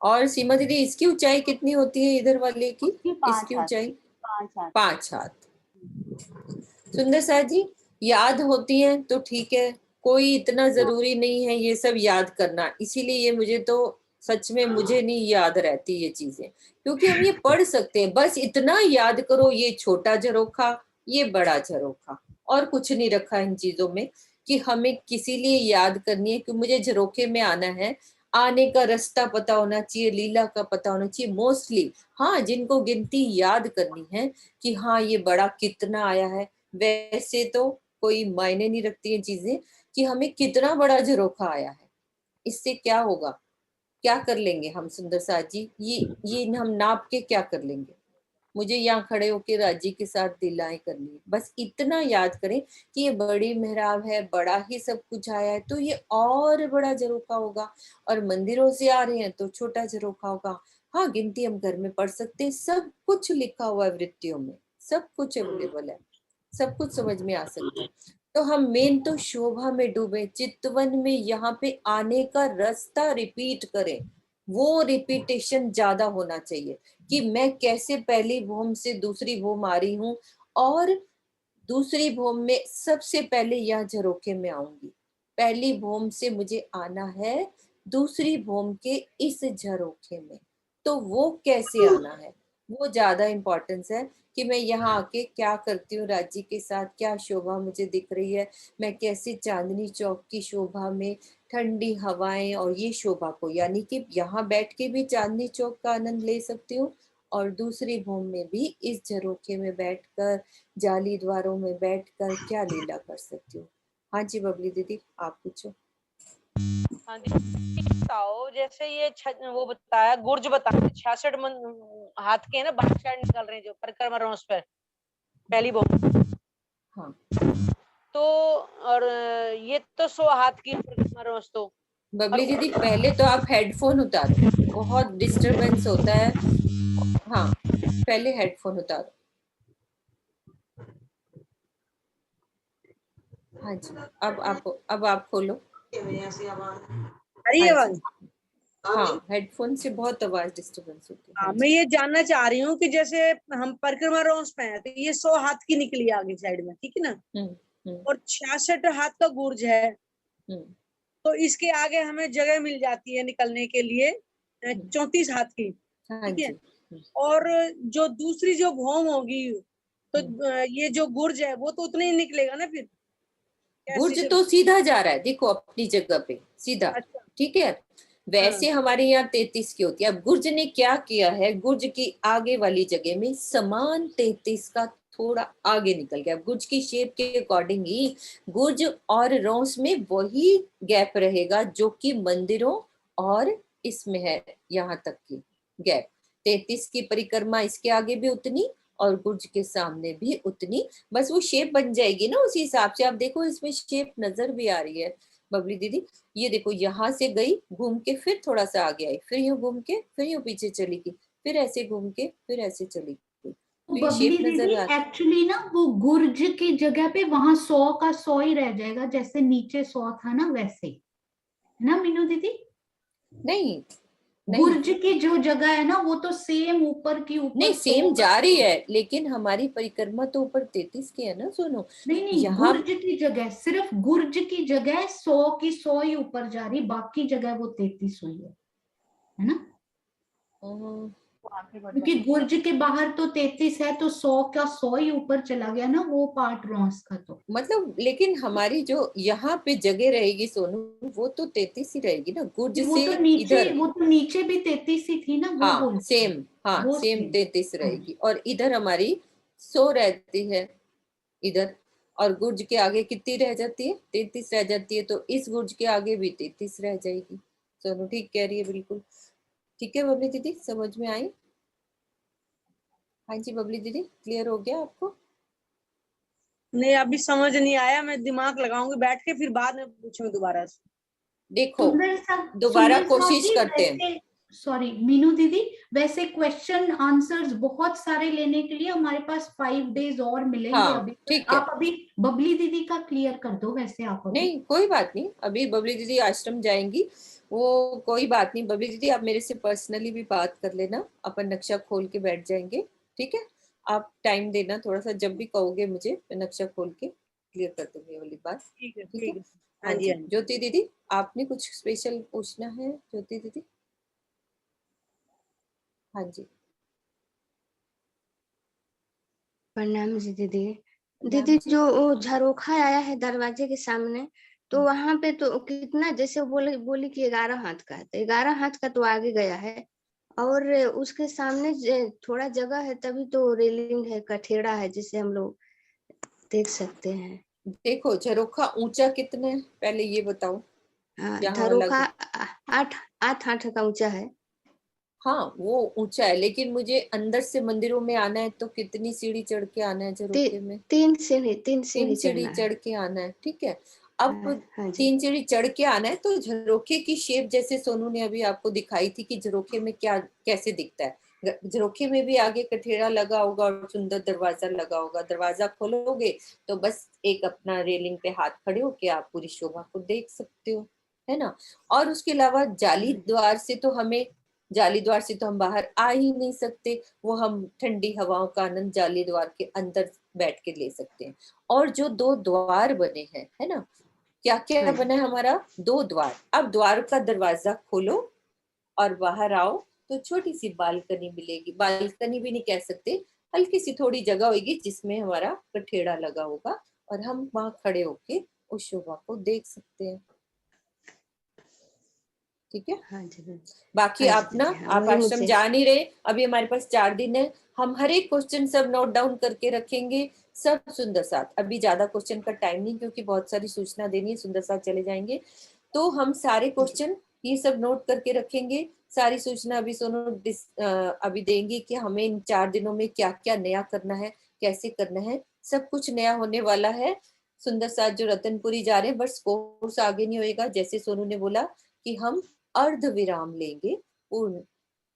और सीमा दीदी इसकी ऊंचाई कितनी होती है इधर वाले की? उसकी 5 इसकी हाथ, ऊंचाई 5 हाथ। 5 हाथ। सुंदर सा जी, याद होती है तो ठीक है, कोई इतना जरूरी नहीं है ये सब याद करना, इसीलिए ये मुझे तो सच में मुझे नहीं याद रहती ये चीजें, क्योंकि हम ये पढ़ सकते हैं, बस इतना याद करो, ये छोटा झरोखा, ये बड़ा झरोखा, और कुछ नहीं रखा इन चीजों में कि हमें किसी लिए याद करनी है कि मुझे झरोखे में आना है, आने का रास्ता पता होना चाहिए, लीला का पता होना चाहिए मोस्टली। हाँ, जिनको गिनती याद करनी है कि हाँ ये बड़ा कितना आया है, वैसे तो कोई मायने नहीं रखती है चीजें कि हमें कितना बड़ा झरोखा आया है, इससे क्या होगा, क्या कर लेंगे हम सुंदर सा जी, ये हम नाप के क्या कर लेंगे? मुझे यहाँ खड़े होके राजी के साथ दिलाएं करनी है, बस इतना याद करें कि ये बड़ी मेहराब है, बड़ा ही सब कुछ आया है तो ये और बड़ा झरोखा होगा, और मंदिरों से आ रहे हैं तो छोटा झरोखा होगा। हाँ, गिनती हम घर में पढ़ सकते हैं, सब कुछ लिखा हुआ है वृत्तियों में, सब कुछ अवेलेबल है, सब कुछ समझ में आ सकता है। तो हम मेन तो शोभा में डूबे, चितवन में यहाँ पे आने का रास्ता रिपीट करें, वो रिपीटेशन ज्यादा होना चाहिए कि मैं कैसे पहली भूम से दूसरी भूम आ रही हूँ, और दूसरी भूम में सबसे पहले यह झरोखे में आऊंगी, पहली भूम से मुझे आना है दूसरी भूम के इस झरोखे में, तो वो कैसे आना है, वो ज्यादा इम्पोर्टेंस है कि मैं यहाँ आके क्या करती हूँ राज्य के साथ, क्या शोभा मुझे दिख रही है, मैं कैसे चांदनी चौक की शोभा में ठंडी हवाएं और ये शोभा को, यानी कि यहाँ बैठ के भी चांदनी चौक का आनंद ले सकती हूँ, और दूसरी भूम में भी इस झरोखे में बैठकर, जाली द्वारों में बैठकर क्या लीला कर सकती हूँ। हाँ जी बबली दीदी, आप पूछो। हाँ जी, बताओ जैसे ये वो बताया, गुर्ज बताया 66 हाथ के है ना, बाहर साइड निकल रहे हैं जो परिक्रमा रोस पर पहली भूम। हाँ, तो और ये तो 100 हाथ की परिक्रमा रोस। तो बबली दीदी पहले तो आप हेडफोन उतारो, बहुत डिस्टरबेंस होता है। हाँ, पहले हेडफोन उतारो। हाँ जी, अब आप खोलो। अरे हाँ आवाज, जी, हाँ, हेडफोन से बहुत आवाज डिस्टरबेंस होती है। हाँ मैं जी। ये जानना चाह रही हूँ कि जैसे हम परिक्रमा रोस पे हैं तो ये 100 हाथ की निकली आगे साइड में, ठीक है ना, और 66 हाथ का गुर्ज है, तो इसके आगे हमें जगह मिल जाती है निकलने के लिए 34 हाथ की, हाँ ठीक है, जी। और जो दूसरी जो भौम होगी तो ये जो गुर्ज है वो तो उतना ही निकलेगा ना फिर, गुर्ज कैसे? तो सीधा जा रहा है, देखो अपनी जगह पे सीधा, अच्छा, ठीक है। वैसे हमारे यहाँ 33 की होती है, अब गुर्ज ने क्या किया है, गुर्ज की आगे वाली जगह में समान 33 का थोड़ा आगे निकल गया, गुर्ज की शेप के अकॉर्डिंग ही गुर्ज और रोस में वही गैप रहेगा जो कि मंदिरों और इसमें है, यहाँ तक की गैप 33 की परिक्रमा इसके आगे भी उतनी और गुर्ज के सामने भी उतनी, बस वो शेप बन जाएगी ना उसी हिसाब से। आप देखो इसमें शेप नजर भी आ रही है बबली दीदी, ये देखो यहाँ से गई घूम के फिर थोड़ा सा आगे आई, फिर यूं घूम के फिर यूं पीछे चली गई, फिर ऐसे घूम के फिर ऐसे चली गई, तो ये बबली शेप दीदी नजर आ रही एक्चुअली ना वो गुर्ज की जगह पे वहां 100 का 100 ही रह जाएगा, जैसे नीचे 100 था ना वैसे, है ना मीनू दीदी? नहीं नहीं गुर्ज की जो जगह है ना वो तो सेम ऊपर की ऊपर नहीं, 100 सेम का जा रही 100। है, लेकिन हमारी परिक्रमा तो ऊपर 33 की है ना सोनू, नहीं नहीं, यहाँ गुर्ज की जगह, सिर्फ गुर्ज की जगह 100 की 100 ही ऊपर जा रही, बाकी जगह वो 33 हुई है ना? क्योंकि गुर्ज के बाहर तो 33 है, तो 100 का 100 ही ऊपर चला गया ना वो पार्ट रोंस का। तो मतलब लेकिन हमारी जो यहाँ पे जगह रहेगी सोनू वो तो 33 ही रहेगी ना, गुर्ज वो से तो नीचे, इधर। वो तो नीचे भी 33 ही थी ना, वो हाँ बोल सेम, हाँ वो सेम सेम। 33 रहेगी, और इधर हमारी 100 रहती है इधर, और गुर्ज के आगे कितनी रह जाती है? 33 रह जाती है। तो इस गुर्ज के आगे भी 33 रह जाएगी। सोनू ठीक कह रही है, बिल्कुल ठीक है। बबली दीदी समझ में आई? हाँ जी बबली दीदी, क्लियर हो गया आपको? नहीं अभी समझ नहीं आया, मैं दिमाग लगाऊंगी बैठ के, फिर बाद में पूछूंगी दोबारा से। देखो दोबारा कोशिश करते हैं। सॉरी मीनू दीदी, वैसे क्वेश्चन आंसर्स बहुत सारे लेने के लिए हमारे पास 5 डेज और मिलेंगे। हाँ, अभी ठीक है। आप अभी बबली दीदी का क्लियर कर दो। वैसे आप अभी नहीं कोई बात नहीं, अभी बबली दीदी आश्रम जाएंगी, वो कोई बात नहीं। बबली दीदी आप मेरे से पर्सनली भी बात कर लेना, अपन नक्शा खोल के बैठ जाएंगे, ठीक है? आप टाइम देना थोड़ा सा, जब भी कहोगे मुझे मैं नक्शा खोल के क्लियर कर दूंगी ये वाली बात। ठीक है ठीक ठीक है। है। हाँ हाँ जी जी हाँ जी। ज्योति दीदी, आपने कुछ स्पेशल पूछना है? ज्योति दीदी हाँ जी। प्रणाम जी दीदी। प्रणाम दीदी जी। जो वो झरोखा आया है दरवाजे के सामने, तो वहां पे तो कितना, जैसे बोली कि 11 हाथ का है, तो 11 हाथ का तो आगे गया है, और उसके सामने थोड़ा जगह है, तभी तो रेलिंग है, कठेड़ा है, जिसे हम लोग देख सकते हैं। देखो झरोखा ऊंचा कितना है पहले ये बताओ। हाँ, जहाँ झरोखा लग 8 हाथ का ऊंचा है। हाँ वो ऊंचा है, लेकिन मुझे अंदर से मंदिरों में आना है तो कितनी सीढ़ी चढ़ के आना है झरोखे में? 3 तीन सीढ़ी सीढ़ी चढ़ना है। चढ़ के आना है, ठीक है। अब हाँ जी। 3 सीढ़ी चढ़ के आना है, तो झरोखे की शेप जैसे सोनू ने अभी आपको दिखाई थी कि झरोखे में क्या कैसे दिखता है। झरोखे में भी आगे कठेड़ा लगा होगा और सुंदर दरवाजा लगा होगा। दरवाजा खोलोगे तो बस एक अपना रेलिंग पे हाथ खड़े होके आप पूरी शोभा को देख सकते हो, है ना? और उसके अलावा जाली द्वार से तो हम बाहर आ ही नहीं सकते। वो हम ठंडी हवाओं का आनंद जाली द्वार के अंदर बैठ के ले सकते हैं। और जो 2 द्वार बने हैं, है ना, क्या क्या हाँ जी। बना है हमारा? 2 द्वार। अब द्वार का दरवाजा खोलो और बाहर आओ तो छोटी सी बालकनी मिलेगी। बालकनी भी नहीं कह सकते, हल्की सी थोड़ी जगह होगी जिसमें हमारा कठेड़ा लगा होगा और हम वहां खड़े होके उस शोभा को देख सकते हैं, ठीक है। हाँ जी दीदी। बाकी हाँ जी आप ना, दीदी, हाँ, आप वही आश्रम मुझे। जा नहीं रहे, अभी हमारे पास 4 दिन है। हम हर एक क्वेश्चन सब नोट डाउन करके रखेंगे, सब सुंदर साथ। अभी ज्यादा क्वेश्चन का टाइम नहीं, क्योंकि बहुत सारी सूचना देनी है, सुंदर साथ चले जाएंगे। तो हम सारे क्वेश्चन ये सब नोट करके रखेंगे। सारी सूचना अभी सोनू अभी देंगी कि हमें इन 4 दिनों में क्या क्या नया करना है, कैसे करना है। सब कुछ नया होने वाला है। सुंदर साथ जो रतनपुरी जा रहे हैं, बस कोर्स आगे नहीं होएगा। जैसे सोनू ने बोला कि हम अर्ध विराम लेंगे, पूर्ण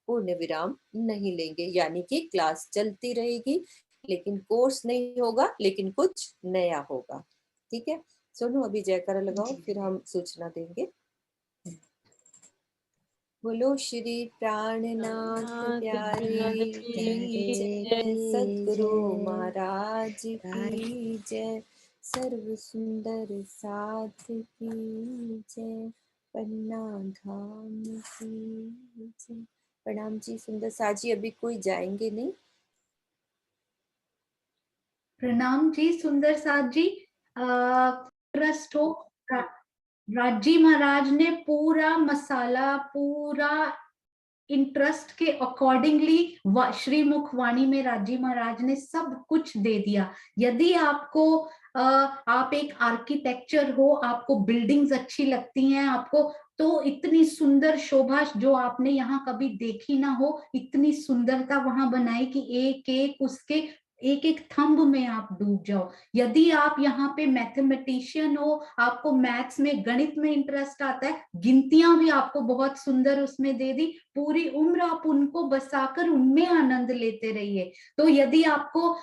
पूर्ण विराम नहीं लेंगे, यानी कि क्लास चलती रहेगी लेकिन कोर्स नहीं होगा, लेकिन कुछ नया होगा, ठीक है। सोनू अभी जयकारा लगाओ, फिर हम सूचना देंगे। बोलो श्री प्राणनाथ प्यारे की जय, सद्गुरु महाराज की जय, सर्व सुंदर साथ की जय, पन्ना धाम की जय। प्रणाम जी सुंदर साजी, अभी कोई जाएंगे नहीं? प्रणाम जी सुंदर साथ जी। ट्रस्ट हो, राजी महाराज ने पूरा मसाला, पूरा इंटरेस्ट के अकॉर्डिंगली श्रीमुख वाणी में राजी महाराज ने सब कुछ दे दिया। यदि आपको आप एक आर्किटेक्चर हो, आपको बिल्डिंग्स अच्छी लगती हैं, आपको तो इतनी सुंदर शोभा जो आपने यहाँ कभी देखी ना हो, इतनी सुंदरता वहां बनाई कि एक एक उसके एक एक थंब में आप डूब जाओ। यदि आप यहाँ पे मैथमेटिशियन हो, आपको मैथ्स में, गणित में इंटरेस्ट आता है, गिनतियां भी आपको बहुत सुंदर उसमें दे दी, पूरी उम्र आप उनको बसाकर उनमें आनंद लेते रहिए। तो यदि आपको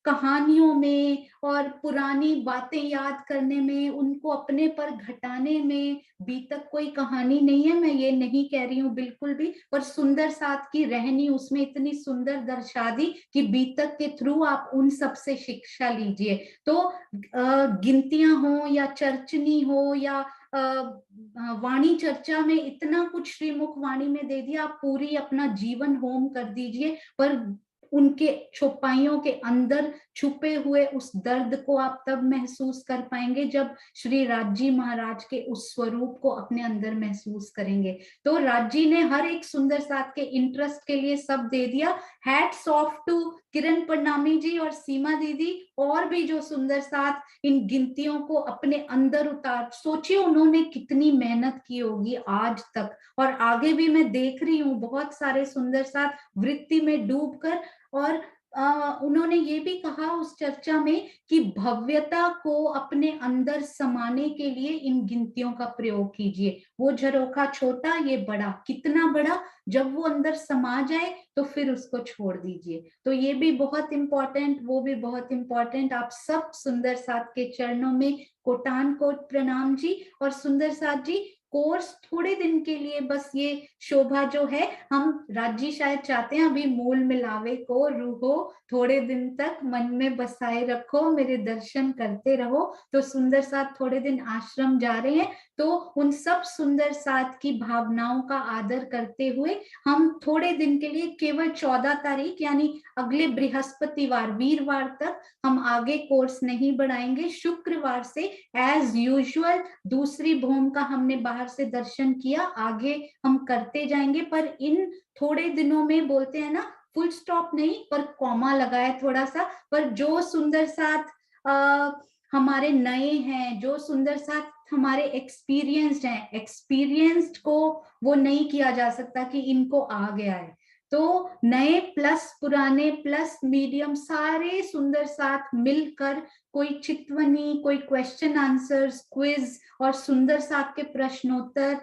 कहानियों में और पुरानी बातें याद करने में, उनको अपने पर घटाने में, बीतक कोई कहानी नहीं है, मैं ये नहीं कह रही हूँ बिल्कुल भी, पर सुंदर साथ की रहनी उसमें इतनी सुंदर दर्शा दी कि बीतक के थ्रू आप उन सब से शिक्षा लीजिए। तो गिनतियां हो या चर्चनी हो या वाणी चर्चा में, इतना कुछ श्रीमुख वाणी में दे दिया। आप पूरी अपना जीवन होम कर दीजिए, पर उनके चौपाइयों के अंदर छुपे हुए उस दर्द को आप तब महसूस कर पाएंगे जब श्री राजी महाराज के उस स्वरूप को अपने अंदर महसूस करेंगे। तो राजी ने हर एक सुंदर साथ के इंटरेस्ट के लिए सब दे दिया। हैट्स ऑफ टू किरण प्रणामी जी और सीमा दीदी और भी जो सुंदर साथ इन गिनतियों को अपने अंदर उतार, सोचिए उन्होंने कितनी मेहनत की होगी आज तक, और आगे भी मैं देख रही हूँ बहुत सारे सुंदर साथ वृत्ति में डूबकर। और उन्होंने ये भी कहा उस चर्चा में कि भव्यता को अपने अंदर समाने के लिए इन गिनतियों का प्रयोग कीजिए। वो झरोखा छोटा, ये बड़ा, कितना बड़ा, जब वो अंदर समा जाए तो फिर उसको छोड़ दीजिए। तो ये भी बहुत इंपॉर्टेंट, वो भी बहुत इंपॉर्टेंट। आप सब सुंदर साथ के चरणों में कोटान कोट प्रणाम जी। और सुंदर साथ जी, कोर्स थोड़े दिन के लिए बस ये शोभा जो है, हम राज्य शायद चाहते हैं अभी मूल मिलावे को रूहो थोड़े दिन तक मन में बसाए रखो, मेरे दर्शन करते रहो। तो सुंदर साथ थोड़े दिन आश्रम जा रहे हैं, तो उन सब सुंदर साथ की भावनाओं का आदर करते हुए हम थोड़े दिन के लिए केवल 14 तारीख यानी अगले बृहस्पतिवार वीरवार तक हम आगे कोर्स नहीं बढ़ाएंगे। शुक्रवार से एज यूजुअल दूसरी भूम का हमने बाहर से दर्शन किया, आगे हम करते जाएंगे। पर इन थोड़े दिनों में बोलते हैं ना, फुल स्टॉप नहीं पर कॉमा लगाए थोड़ा सा। पर जो सुंदर साथ हमारे नए हैं, जो सुंदर साथ हमारे एक्सपीरियंस्ड हैं, एक्सपीरियंस्ड को वो नहीं किया जा सकता कि इनको आ गया है। तो नए प्लस पुराने प्लस मीडियम सारे सुंदर साथ मिलकर कोई चितवनी, कोई क्वेश्चन आंसर्स, क्विज और सुंदर साथ के प्रश्नोत्तर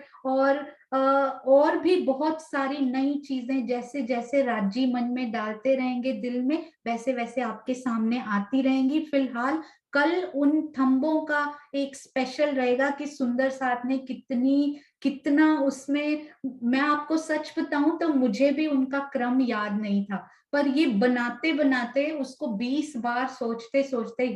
और भी बहुत सारी नई चीजें जैसे जैसे राज्य मन में डालते रहेंगे, दिल में, वैसे वैसे आपके सामने आती रहेंगी। फिलहाल कल उन थंबों का एक स्पेशल रहेगा कि सुंदर साथ ने कितना उसमें, मैं आपको सच बताऊं तो मुझे भी उनका क्रम याद नहीं था, पर ये बनाते बनाते उसको 20 बार सोचते सोचते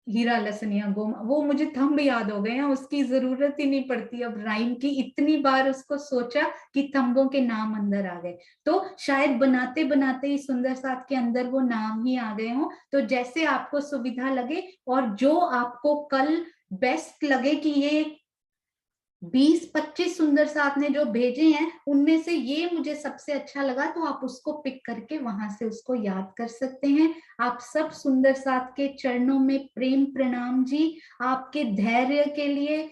हीरा लसनिया गोमा, वो मुझे थंब याद हो गए हैं, उसकी जरूरत ही नहीं पड़ती अब राइम की, इतनी बार उसको सोचा कि थंबों के नाम अंदर आ गए। तो शायद बनाते बनाते ही सुंदर साथ के अंदर वो नाम ही आ गए हों। तो जैसे आपको सुविधा लगे और जो आपको कल बेस्ट लगे कि ये 20-25 सुंदर साथ ने जो भेजे हैं उनमें से ये मुझे सबसे अच्छा लगा, तो आप उसको पिक करके वहां से उसको याद कर सकते हैं। आप सब सुंदर साथ के चरणों में प्रेम प्रणाम जी। आपके धैर्य के लिए,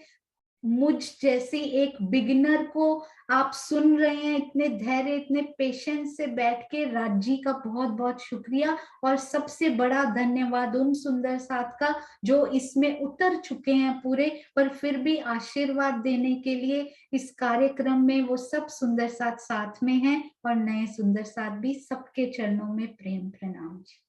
मुझ जैसी एक बिगिनर को आप सुन रहे हैं इतने धैर्य, इतने पेशेंस से बैठ के, राज्य का बहुत बहुत शुक्रिया। और सबसे बड़ा धन्यवाद उन सुंदर साथ का जो इसमें उतर चुके हैं पूरे, पर फिर भी आशीर्वाद देने के लिए इस कार्यक्रम में वो सब सुंदर साथ साथ में हैं, और नए सुंदर साथ भी। सबके चरणों में प्रेम प्रणाम जी।